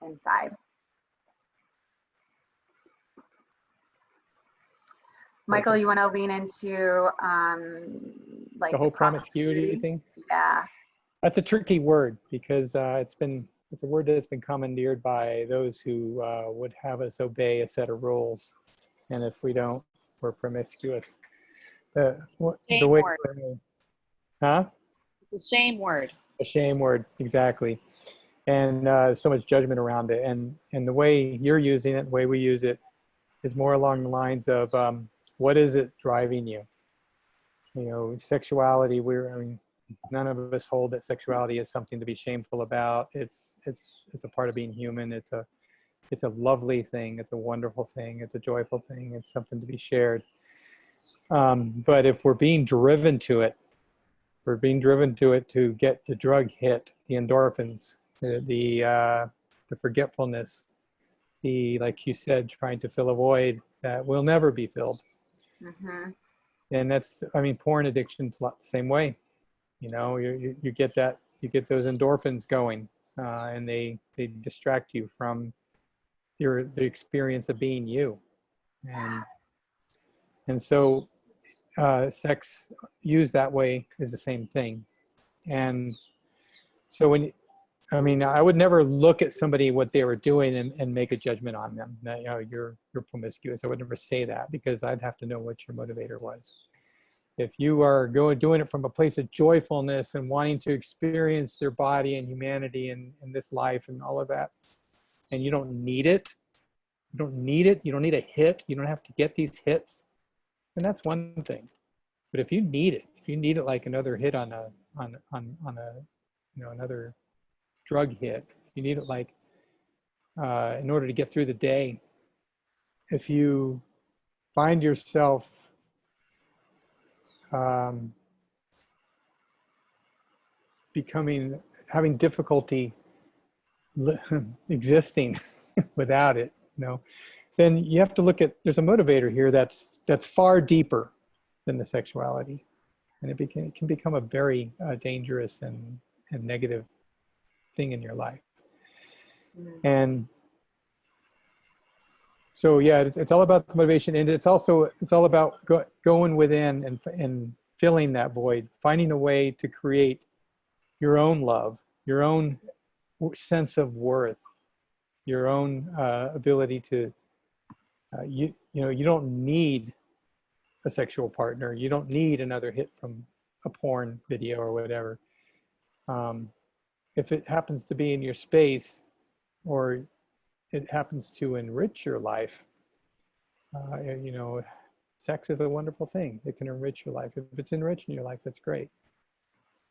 inside. Michael, you want to lean into like the whole promiscuity thing? Yeah. That's a tricky word because it's a word that's been commandeered by those who would have us obey a set of rules, and if we don't, we're promiscuous. The way, word. Huh? It's a shame word. A shame word, exactly. And so much judgment around it. And the way you're using it, the way we use it, is more along the lines of what is it driving you? You know, sexuality. I mean, none of us hold that sexuality is something to be shameful about. It's a part of being human. It's a lovely thing. It's a wonderful thing. It's a joyful thing. It's something to be shared. But if we're being driven to it, to get the drug hit, the endorphins, the forgetfulness, like you said, trying to fill a void that will never be filled. Mm-hmm. And that's, I mean, porn addiction's a lot the same way. You know, you get that, you get those endorphins going, and they distract you from the experience of being you. And so sex used that way is the same thing. And so I would never look at somebody, what they were doing, and make a judgment on them. That, you know, you're promiscuous. I would never say that because I'd have to know what your motivator was. If you are doing it from a place of joyfulness and wanting to experience their body and humanity and this life and all of that, and you don't need it, you don't need a hit, you don't have to get these hits, then that's one thing. But if you need it like another hit on a another drug hit, you need it like in order to get through the day. If you find yourself having difficulty existing without it, you know, then you have to look at, there's a motivator here that's far deeper than the sexuality, and it can become a very dangerous and negative thing in your life. Mm-hmm. And so, yeah, it's all about the motivation, and it's all about going within and filling that void, finding a way to create your own love, your own sense of worth, your own ability to, you don't need a sexual partner. You don't need another hit from a porn video or whatever. If it happens to be in your space, or it happens to enrich your life, sex is a wonderful thing. It can enrich your life. If it's enriching your life, that's great.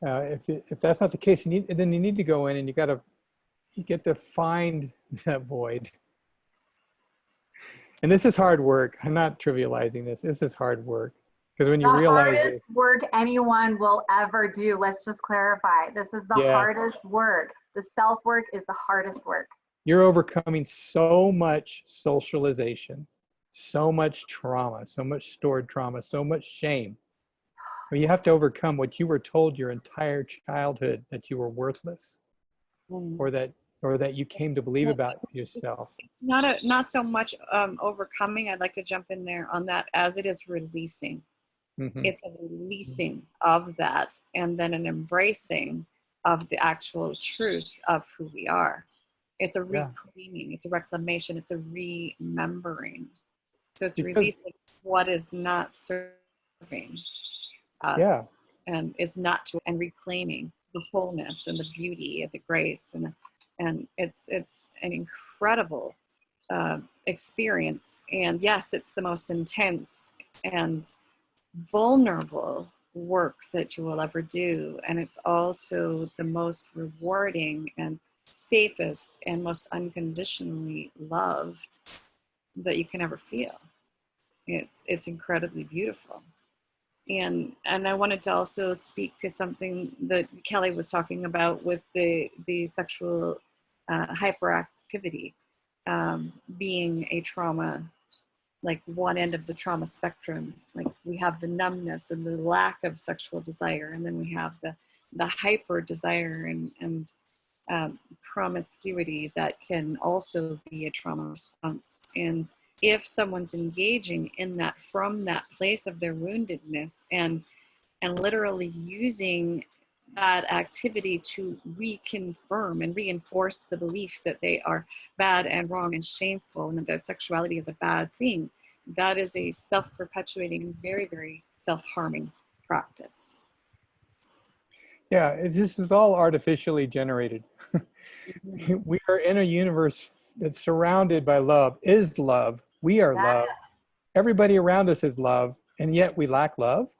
If that's not the case, you need to go in and you get to find that void. And this is hard work. I'm not trivializing this. This is hard work. Because when you realize the hardest work anyone will ever do, let's just clarify. This is the hardest work. The self-work is the hardest work. You're overcoming so much socialization, so much trauma, so much stored trauma, so much shame. Well, you have to overcome what you were told your entire childhood, that you were worthless, or that you came to believe about yourself. Not so much overcoming. I'd like to jump in there on that, as it is releasing. Mm-hmm. It's a releasing of that, and then an embracing of the actual truth of who we are. It's a reclaiming, it's a reclamation, it's a remembering. So it's releasing what is not serving us, and is not to, and reclaiming the wholeness and the beauty of the grace, and it's an incredible experience. And yes, it's the most intense and vulnerable work that you will ever do, and it's also the most rewarding and safest and most unconditionally loved that you can ever feel. It's incredibly beautiful. And I wanted to also speak to something that Kelly was talking about with the sexual hyperactivity being a trauma, like one end of the trauma spectrum. Like we have the numbness and the lack of sexual desire, and then we have the hyper desire and promiscuity that can also be a trauma response. And if someone's engaging in that from that place of their woundedness, and literally using that activity to reconfirm and reinforce the belief that they are bad and wrong and shameful, and that sexuality is a bad thing, that is a self-perpetuating, very, very self-harming practice. Yeah, this is all artificially generated. We are in a universe that's surrounded by love, is love. We are love. Everybody around us is love, and yet we lack love.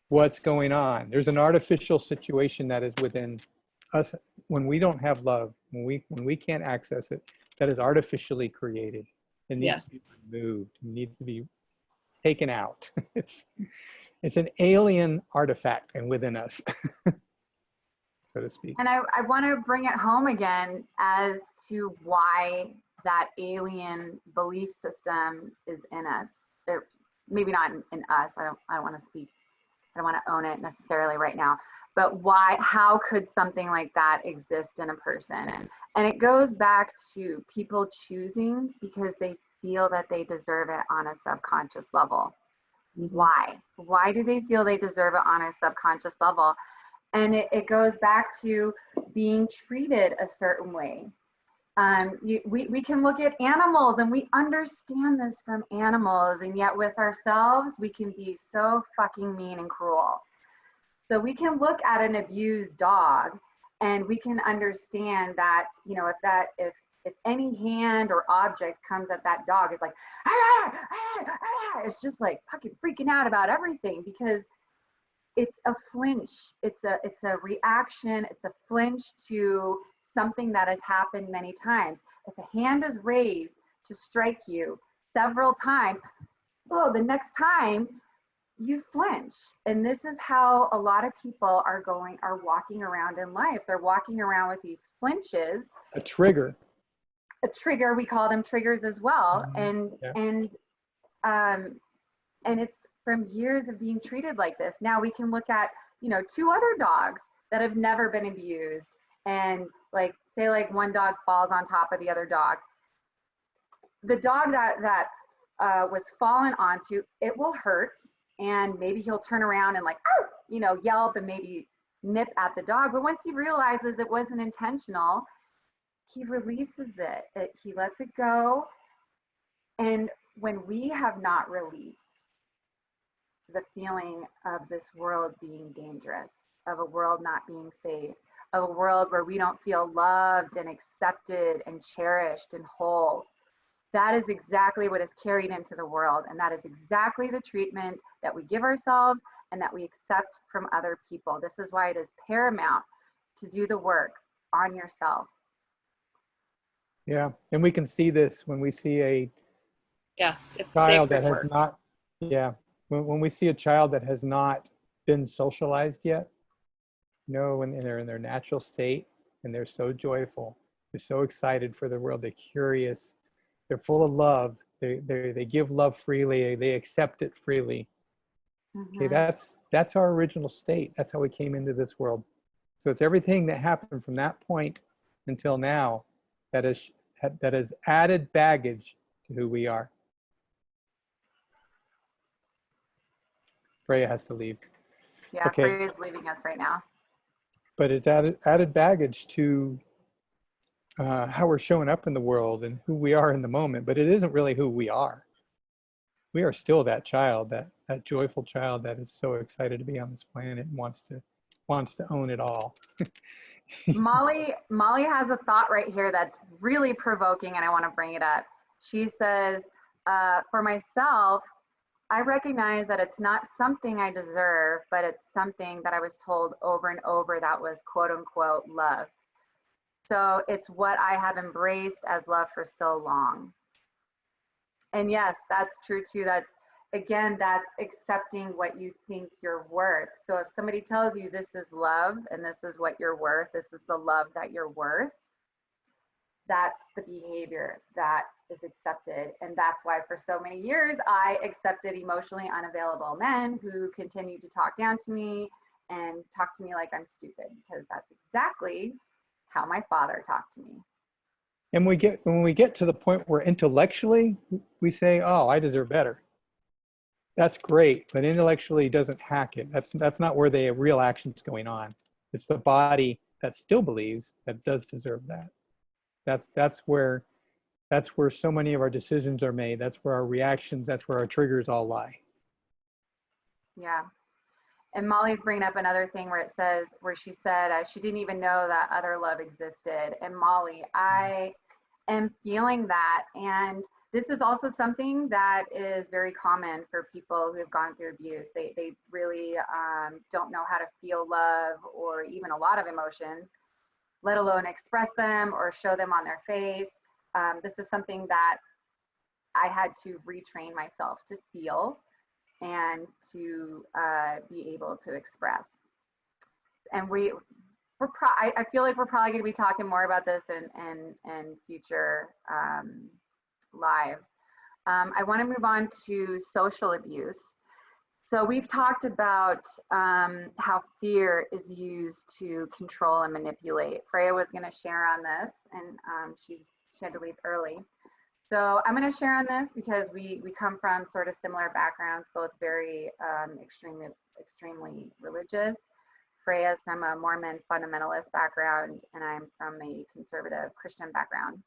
What's going on? There's an artificial situation that is within us when we don't have love, when we can't access it, that is artificially created. It needs to be removed. It needs to be taken out. It's an alien artifact and within us, so to speak. And I want to bring it home again as to why that alien belief system is in us. Maybe not in us. I don't want to speak. I don't want to own it necessarily right now. But why? How could something like that exist in a person? And it goes back to people choosing because they feel that they deserve it on a subconscious level. Why? Why do they feel they deserve it on a subconscious level? And it goes back to being treated a certain way. We can look at animals and we understand this from animals, and yet with ourselves, we can be so fucking mean and cruel. So we can look at an abused dog and we can understand that, you know, if any hand or object comes at that dog, it's like, it's just like fucking freaking out about everything, because it's a flinch. It's a reaction. It's a flinch to something that has happened many times. If a hand is raised to strike you several times, oh, the next time you flinch. And this is how a lot of people are walking around in life. They're walking around with these flinches. A trigger. We call them triggers as well. And it's from years of being treated like this. Now we can look at, you know, two other dogs that have never been abused, and like say like one dog falls on top of the other dog. The dog that was fallen onto, it will hurt, and maybe he'll turn around and like, oh, you know, yelp and maybe nip at the dog. But once he realizes it wasn't intentional, he releases it. He lets it go. And when we have not released the feeling of this world being dangerous, of a world not being safe, of a world where we don't feel loved and accepted and cherished and whole, that is exactly what is carried into the world. And that is exactly the treatment that we give ourselves and that we accept from other people. This is why it is paramount to do the work on yourself. Yeah, and we can see this when we see a it's child that has work. not, when we see a child that has not been socialized yet, you know, when they're in their natural state and they're so joyful, They're so excited for the world. They're curious. They're full of love. They give love freely. They accept it freely. Okay, that's our original state. That's how we came into this world. So it's everything that happened from that point until now that is added baggage to who we are. Freya has to leave. Yeah, okay. Freya's leaving us right now. But it's added baggage to how we're showing up in the world and who we are in the moment. But it isn't really who we are. We are still that child, that joyful child that is so excited to be on this planet and wants to own it all. Molly has a thought right here that's really provoking, and I want to bring it up. She says, for myself, I recognize that it's not something I deserve, but it's something that I was told over and over that was quote unquote love. So it's what I have embraced as love for so long. And yes, that's true too. That's accepting what you think you're worth. So if somebody tells you this is love and this is what you're worth, this is the love that you're worth, that's the behavior that is accepted. And that's why for so many years, I accepted emotionally unavailable men who continued to talk down to me and talk to me like I'm stupid, because that's exactly how my father talked to me. And when we get to the point where intellectually we say, oh, I deserve better. That's great, but intellectually doesn't hack it. That's not where the real action's going on. It's the body that still believes that does deserve that. That's where so many of our decisions are made. That's where our reactions, that's where our triggers all lie. Yeah. And Molly's bringing up another thing where she said she didn't even know that other love existed. And Molly, I am feeling that. And this is also something that is very common for people who have gone through abuse. They really don't know how to feel love or even a lot of emotions, let alone express them or show them on their face. This is something that I had to retrain myself to feel and to be able to express. And I feel like we're probably going to be talking more about this in future lives. I want to move on to social abuse. So we've talked about how fear is used to control and manipulate. Freya was going to share on this, and she had to leave early. So I'm going to share on this because we come from sort of similar backgrounds, both very extremely religious. Freya's from a Mormon fundamentalist background, and I'm from a conservative Christian background.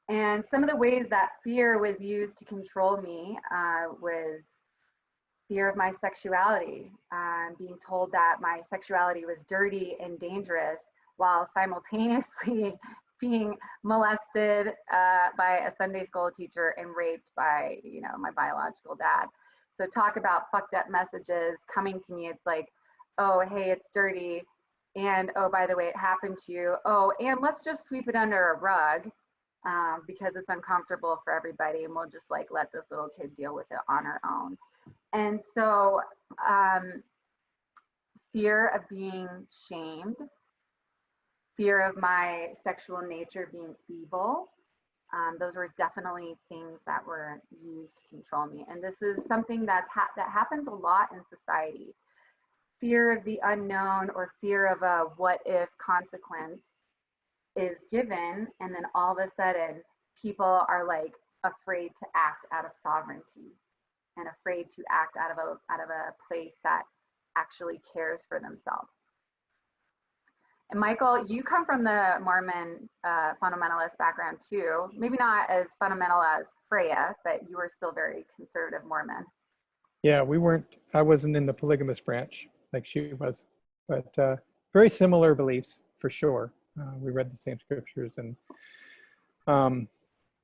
And some of the ways that fear was used to control me was fear of my sexuality, being told that my sexuality was dirty and dangerous, while simultaneously being molested by a Sunday school teacher and raped by, my biological dad. So talk about fucked up messages coming to me. It's like, oh, hey, it's dirty. And, oh, by the way, it happened to you. Oh, and let's just sweep it under a rug because it's uncomfortable for everybody. And we'll just let this little kid deal with it on her own. And so fear of being shamed, fear of my sexual nature being evil. Those were definitely things that were used to control me. And this is something that happens a lot in society. Fear of the unknown or fear of a what if consequence is given. And then all of a sudden people are afraid to act out of sovereignty and afraid to act out of a place that actually cares for themselves. And Michael, you come from the Mormon fundamentalist background too. Maybe not as fundamental as Freya, but you were still very conservative Mormon. Yeah, I wasn't in the polygamous branch like she was, but very similar beliefs for sure. We read the same scriptures, and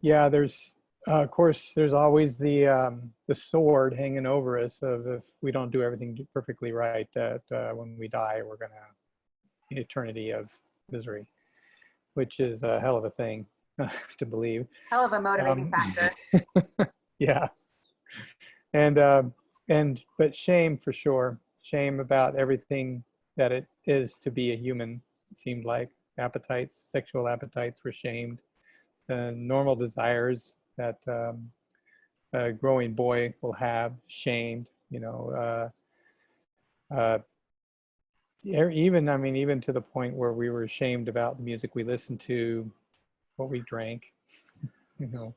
yeah, there's of course there's always the sword hanging over us of if we don't do everything perfectly right, that when we die we're gonna an eternity of misery, which is a hell of a thing to believe. Hell of a motivating factor. Yeah, but shame for sure. Shame about everything that it is to be a human, it seemed like. appetites, sexual appetites were shamed. The normal desires that a growing boy will have, shamed, you know, even, I mean, even to the point where we were ashamed about the music we listened to, what we drank, you know,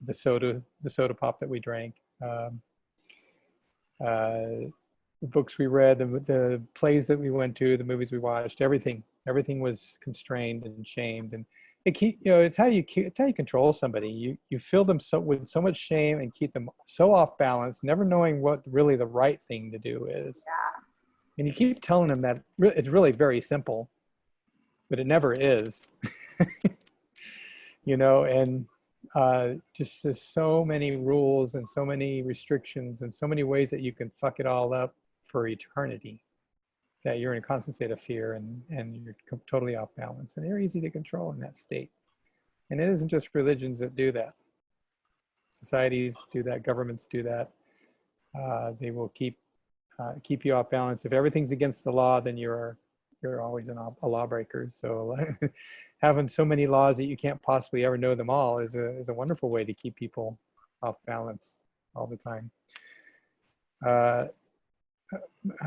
the soda pop that we drank, the books we read, the plays that we went to, the movies we watched, everything was constrained and shamed. And it's how you control somebody. You fill them with so much shame and keep them so off balance, never knowing what really the right thing to do is. Yeah. And you keep telling them that it's really very simple, but it never is. You know, and just there's so many rules and so many restrictions and so many ways that you can fuck it all up for eternity, that you're in a constant state of fear and you're totally off balance, and they're easy to control in that state. And it isn't just religions that do that. Societies do that, governments do that. They will keep you off balance. If everything's against the law, then you're always a lawbreaker. So having so many laws that you can't possibly ever know them all is a wonderful way to keep people off balance all the time. I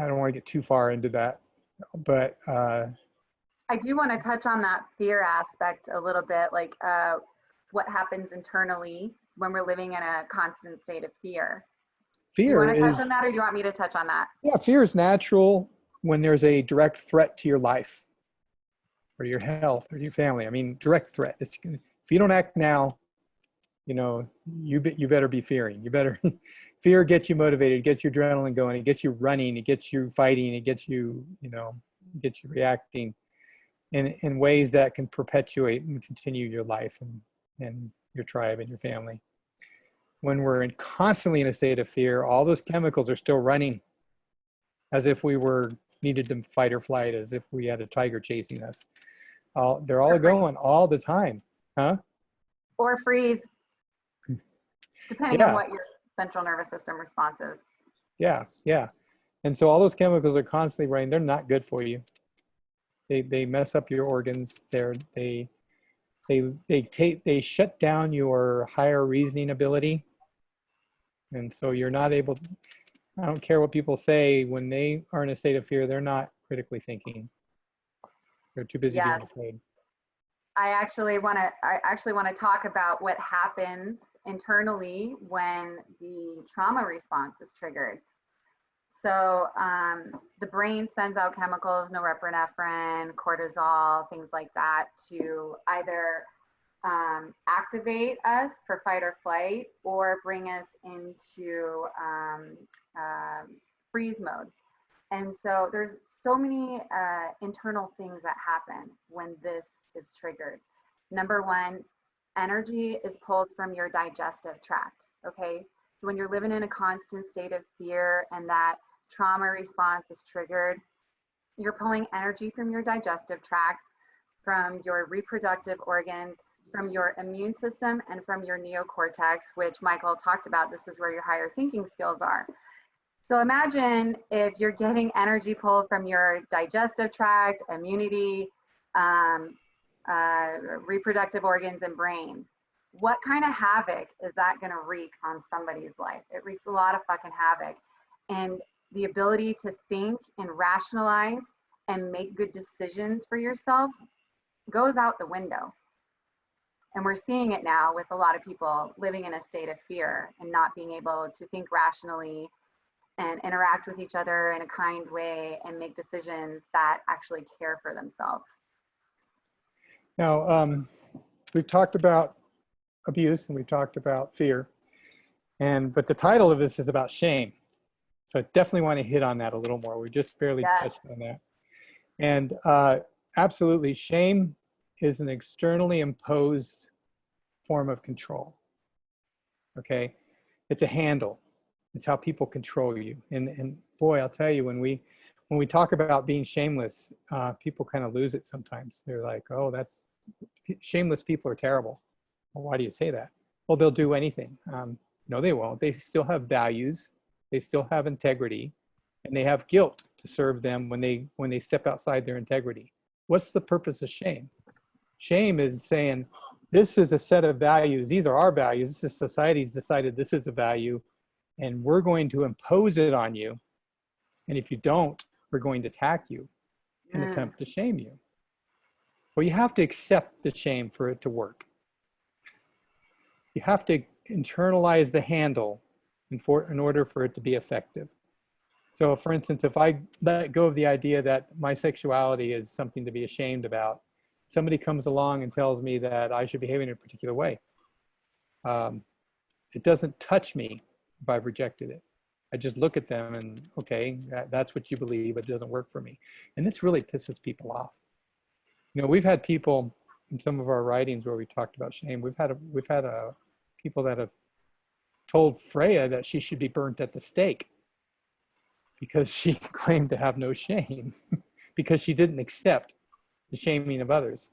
don't want to get too far into that, but I do want to touch on that fear aspect a little bit, like what happens internally when we're living in a constant state of fear. Fear. Do you want to touch on that, or do you want me to touch on that? Yeah, fear is natural when there's a direct threat to your life or your health or your family. I mean, direct threat. If you don't act now, you know, you better be fearing. You better. Fear gets you motivated, gets your adrenaline going, it gets you running, it gets you fighting, it gets you, gets you reacting in ways that can perpetuate and continue your life and your tribe and your family. When we're constantly in a state of fear, all those chemicals are still running as if we needed to fight or flight, as if we had a tiger chasing us. They're all going all the time, huh? Or freeze, depending on what your central nervous system response is. Yeah. And so all those chemicals are constantly running. They're not good for you. They mess up your organs. They shut down your higher reasoning ability. And so you're not able to, I don't care what people say, when they are in a state of fear, they're not critically thinking. They're too busy being afraid. I actually want to talk about what happens internally when the trauma response is triggered. So the brain sends out chemicals, norepinephrine, cortisol, things like that, to either activate us for fight or flight, or bring us into freeze mode. And so there's so many internal things that happen when this is triggered. Number one, energy is pulled from your digestive tract, okay? So when you're living in a constant state of fear and that trauma response is triggered, you're pulling energy from your digestive tract, from your reproductive organs, from your immune system, and from your neocortex, which Michael talked about. This is where your higher thinking skills are. So imagine if you're getting energy pulled from your digestive tract, immunity, reproductive organs, and brain. What kind of havoc is that going to wreak on somebody's life? It wreaks a lot of fucking havoc. And the ability to think and rationalize and make good decisions for yourself goes out the window. And we're seeing it now with a lot of people living in a state of fear and not being able to think rationally and interact with each other in a kind way and make decisions that actually care for themselves. Now, we've talked about abuse and we've talked about fear, but the title of this is about shame. So I definitely want to hit on that a little more. We just barely touched on that. And absolutely, shame is an externally imposed form of control. Okay, it's a handle. It's how people control you. And boy, I'll tell you, when we talk about being shameless, people kind of lose it sometimes. They're like, oh, shameless people are terrible. Well, why do you say that? Well, they'll do anything. No, they won't. They still have values. They still have integrity, and they have guilt to serve them when they step outside their integrity. what's the purpose of shame? Shame is saying, this is a set of values. These are our values. This is society's decided this is a value, and we're going to impose it on you. And if you don't, we're going to attack you and attempt to shame you. Well, you have to accept the shame for it to work. You have to internalize the handle in order for it to be effective. So for instance, if I let go of the idea that my sexuality is something to be ashamed about, somebody comes along and tells me that I should behave in a particular way. It doesn't touch me if I've rejected it. I just look at them and, okay, that's what you believe, but it doesn't work for me. And this really pisses people off. You know, we've had people in some of our writings where we talked about shame. We've had people that have told Freya that she should be burnt at the stake because she claimed to have no shame because she didn't accept the shaming of others.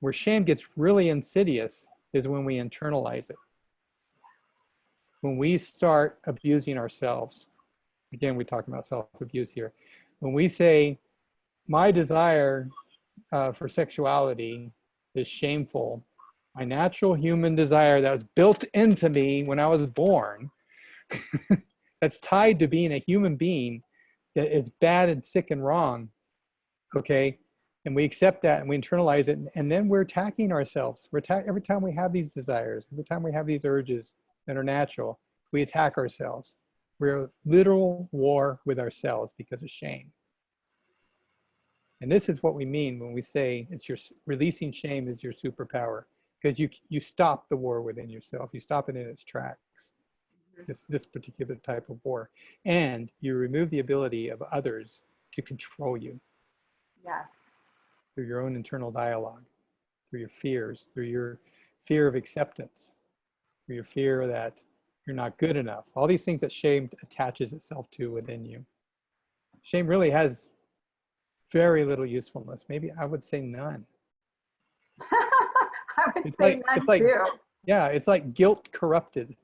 Where shame gets really insidious is when we internalize it. When we start abusing ourselves, again, we're talking about self-abuse here. When we say, my desire for sexuality is shameful, my natural human desire that was built into me when I was born, that's tied to being a human being, that is bad and sick and wrong, okay? And we accept that and we internalize it, and then we're attacking ourselves. Every time we have these desires, every time we have these urges that are natural, we attack ourselves. We're in literal war with ourselves because of shame. And this is what we mean when we say it's your releasing shame is your superpower, because you stop the war within yourself. You stop it in its tracks, this particular type of war. And you remove the ability of others to control you. Yes. Through your own internal dialogue, through your fears, through your fear of acceptance, through your fear that you're not good enough. All these things that shame attaches itself to within you. Shame really has very little usefulness. Maybe I would say none. I would say none too. Yeah, it's like guilt corrupted.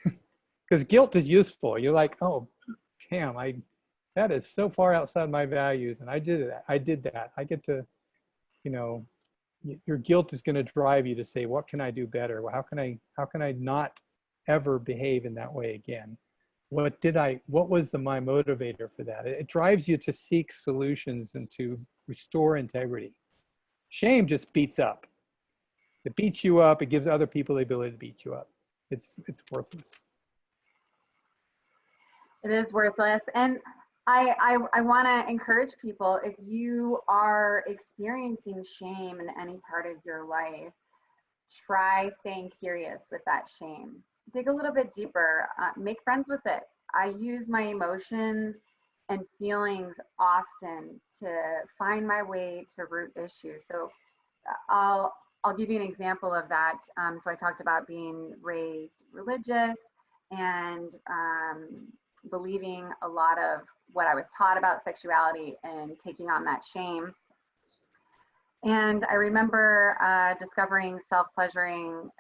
Because guilt is useful. You're like, oh, damn, that is so far outside my values, and I did that. I get to, you know, your guilt is going to drive you to say, what can I do better? Well, how can I not ever behave in that way again? What was my motivator for that? It drives you to seek solutions and to restore integrity. Shame just beats up. It beats you up. It gives other people the ability to beat you up. It's worthless. It is worthless. And I want to encourage people, if you are experiencing shame in any part of your life, try staying curious with that shame. Dig a little bit deeper, make friends with it. I use my emotions and feelings often to find my way to root issues. So I'll give you an example of that. So I talked about being raised religious and believing a lot of what I was taught about sexuality and taking on that shame. And I remember discovering self-pleasuring.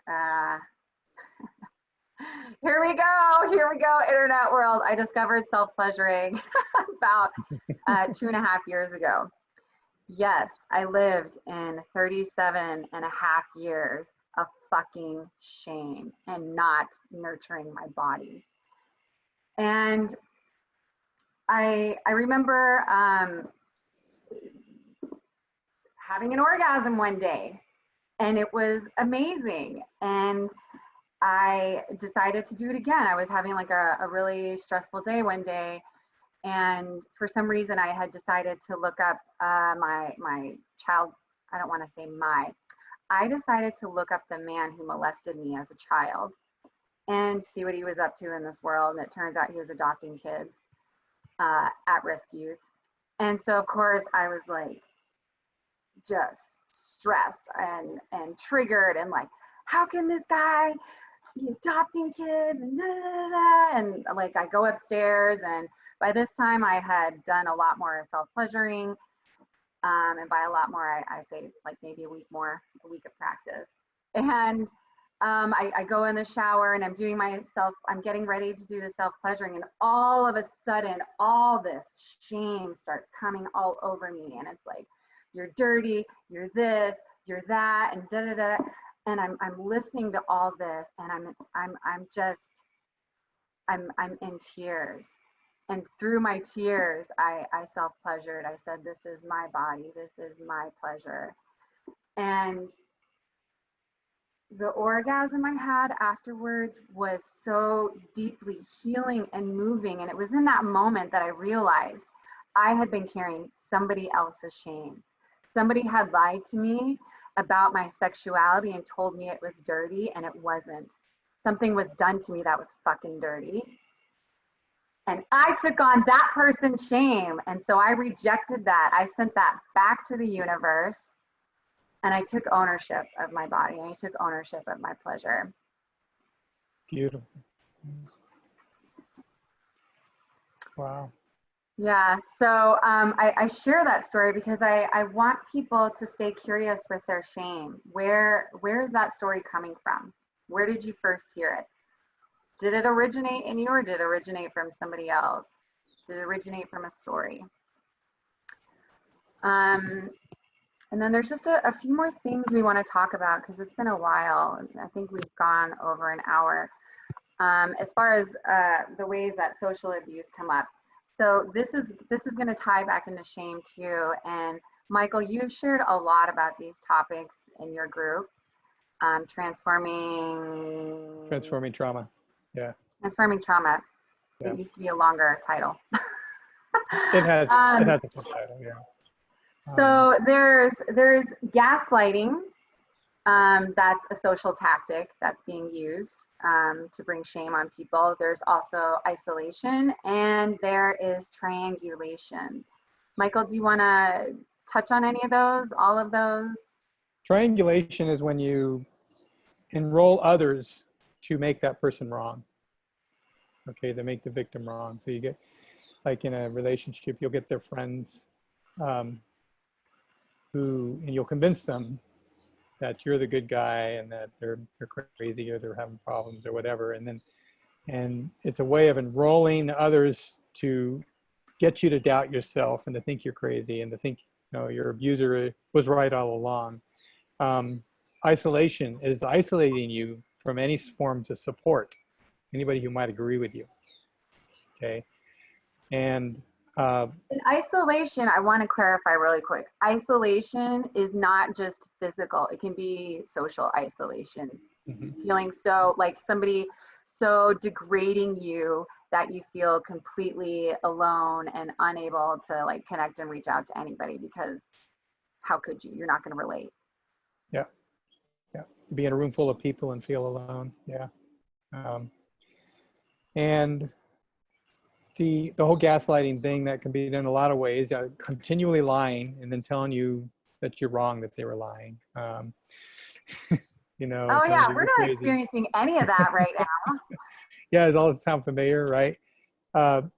Here we go, internet world. I discovered self-pleasuring about 2.5 years ago. Yes, I lived in 37.5 years of fucking shame and not nurturing my body. And I remember having an orgasm one day, and it was amazing. And I decided to do it again. I was having like a really stressful day one day, and for some reason I had decided to look up my child. I don't want to say I decided to look up the man who molested me as a child and see what he was up to in this world. And it turns out he was adopting kids, at-risk youth. And so of course I was like just stressed and triggered and like, how can this guy be adopting kids and da, da, da, da. And like I go upstairs, and by this time I had done a lot more self-pleasuring, and by a lot more I say like maybe a week of practice. And I go in the shower and I'm getting ready to do the self-pleasuring, and all of a sudden all this shame starts coming all over me, and it's like, you're dirty, you're this, you're that, and da da da. And I'm listening to all this, and I'm in tears. And through my tears, I self-pleasured. I said, this is my body, this is my pleasure. And the orgasm I had afterwards was so deeply healing and moving. And it was in that moment that I realized I had been carrying somebody else's shame. Somebody had lied to me about my sexuality and told me it was dirty, and it wasn't. Something was done to me that was fucking dirty. And I took on that person's shame. And so I rejected that. I sent that back to the universe. And I took ownership of my body. And I took ownership of my pleasure. Beautiful. Wow. Yeah. So I share that story because I want people to stay curious with their shame. Where is that story coming from? Where did you first hear it? Did it originate in you, or did it originate from somebody else? Did it originate from a story? And then there's just a few more things we want to talk about because it's been a while. I think we've gone over an hour. As far as the ways that social abuse come up. So this is going to tie back into shame too. And Michael, you've shared a lot about these topics in your group. Transforming trauma. Yeah. Transforming trauma. Yeah. It used to be a longer title. It has a full title, yeah. So there's gaslighting. That's a social tactic that's being used to bring shame on people. There's also isolation, and there is triangulation. Michael, do you want to touch on any of those, all of those? Triangulation is when you enroll others to make that person wrong. Okay, they make the victim wrong. So you get, like in a relationship, you'll get their friends and you'll convince them that you're the good guy and that they're crazy or they're having problems or whatever. And it's a way of enrolling others to get you to doubt yourself and to think you're crazy and to think, you know, your abuser was right all along. Isolation is isolating you from any forms of support, anybody who might agree with you. Okay. And in isolation, I want to clarify really quick. Isolation is not just physical. It can be social isolation. Mm-hmm. Feeling so like somebody so degrading you that you feel completely alone and unable to like connect and reach out to anybody because how could you? You're not going to relate. Yeah. Yeah. Be in a room full of people and feel alone. Yeah. And the whole gaslighting thing that can be done in a lot of ways, continually lying and then telling you that you're wrong, that they were lying. You know. Oh yeah, we're not experiencing any of that right now. Yeah, does all this sound familiar, right? And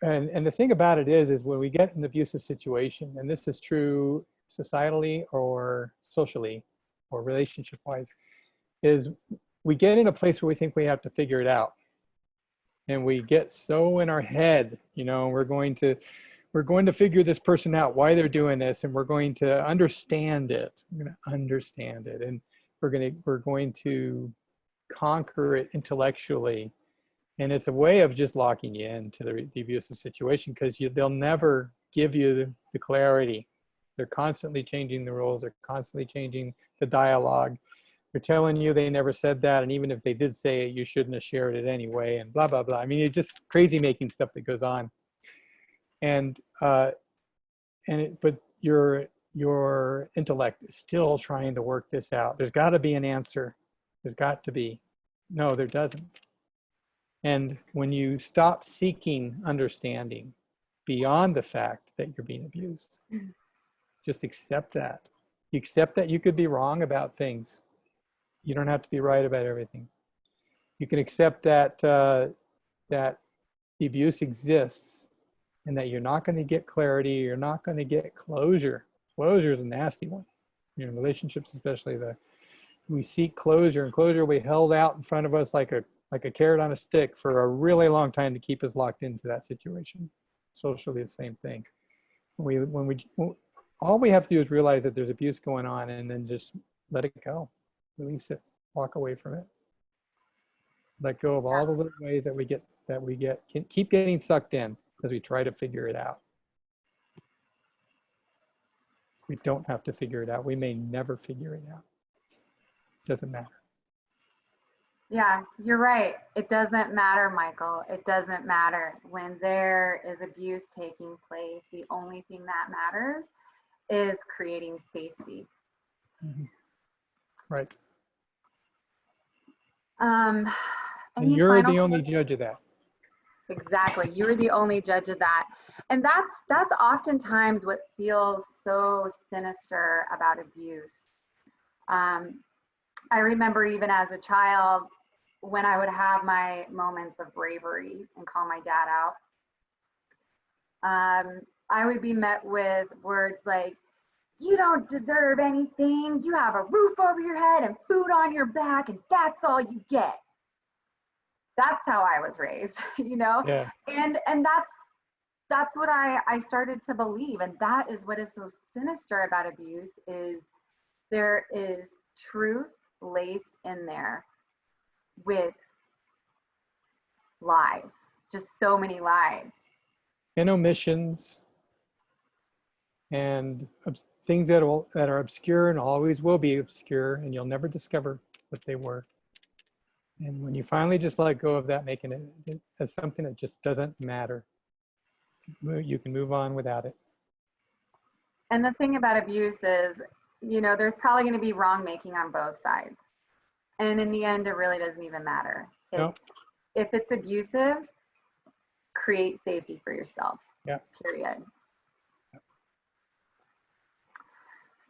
the thing about it is when we get an abusive situation, and this is true societally or socially or relationship-wise, is we get in a place where we think we have to figure it out. And we get so in our head, you know, we're going to figure this person out, why they're doing this, and we're going to understand it. We're going to understand it, and we're going to conquer it intellectually. And it's a way of just locking you into the abusive situation because they'll never give you the clarity. They're constantly changing the rules. They're constantly changing the dialogue. They're telling you they never said that, and even if they did say it, you shouldn't have shared it anyway, and blah, blah, blah. I mean, it's just crazy making stuff that goes on. But your intellect is still trying to work this out. There's got to be an answer. There's got to be. No, there doesn't. And when you stop seeking understanding beyond the fact that you're being abused, just accept that. You accept that you could be wrong about things. You don't have to be right about everything. You can accept that that the abuse exists and that you're not going to get clarity, you're not going to get closure. Closure is a nasty one. You know, relationships especially, we seek closure, and closure will be held out in front of us like a carrot on a stick for a really long time to keep us locked into that situation. Socially, the same thing. When all we have to do is realize that there's abuse going on and then just let it go, release it, walk away from it. Let go of all the little ways that we keep getting sucked in as we try to figure it out. We don't have to figure it out. We may never figure it out. Doesn't matter. Yeah, you're right. It doesn't matter, Michael. It doesn't matter. When there is abuse taking place, the only thing that matters is creating safety. Mm-hmm. Right. And you're the only judge of that. Exactly. You're the only judge of that. And that's oftentimes what feels so sinister about abuse. I remember even as a child, when I would have my moments of bravery and call my dad out, I would be met with words like, "You don't deserve anything. You have a roof over your head and food on your back, and that's all you get." That's how I was raised, you know? Yeah. And that's what I started to believe. And that is what is so sinister about abuse, is there is truth laced in there with lies, just so many lies. And omissions and things that are obscure and always will be obscure, and you'll never discover what they were. And when you finally just let go of that, making it as something that just doesn't matter, you can move on without it. And the thing about abuse is, you know, there's probably going to be wrong making on both sides. And in the end, it really doesn't even matter. Nope. If it's abusive, create safety for yourself. Yeah. Period.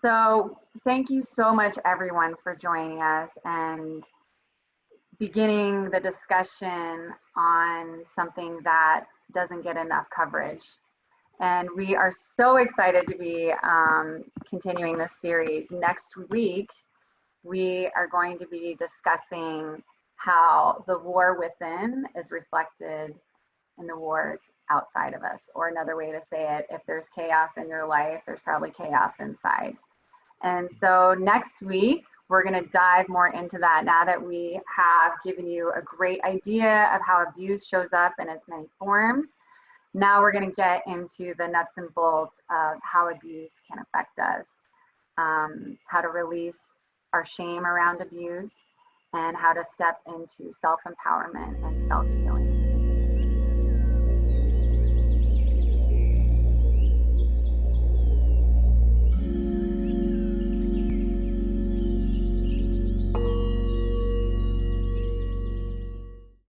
So thank you so much, everyone, for joining us and beginning the discussion on something that doesn't get enough coverage. And we are so excited to be continuing this series. Next week, we are going to be discussing how the war within is reflected in the wars outside of us. Or another way to say it, if there's chaos in your life, there's probably chaos inside. And so next week, we're going to dive more into that now that we have given you a great idea of how abuse shows up in its many forms. Now we're going to get into the nuts and bolts of how abuse can affect us, how to release our shame around abuse, and how to step into self-empowerment and self-healing.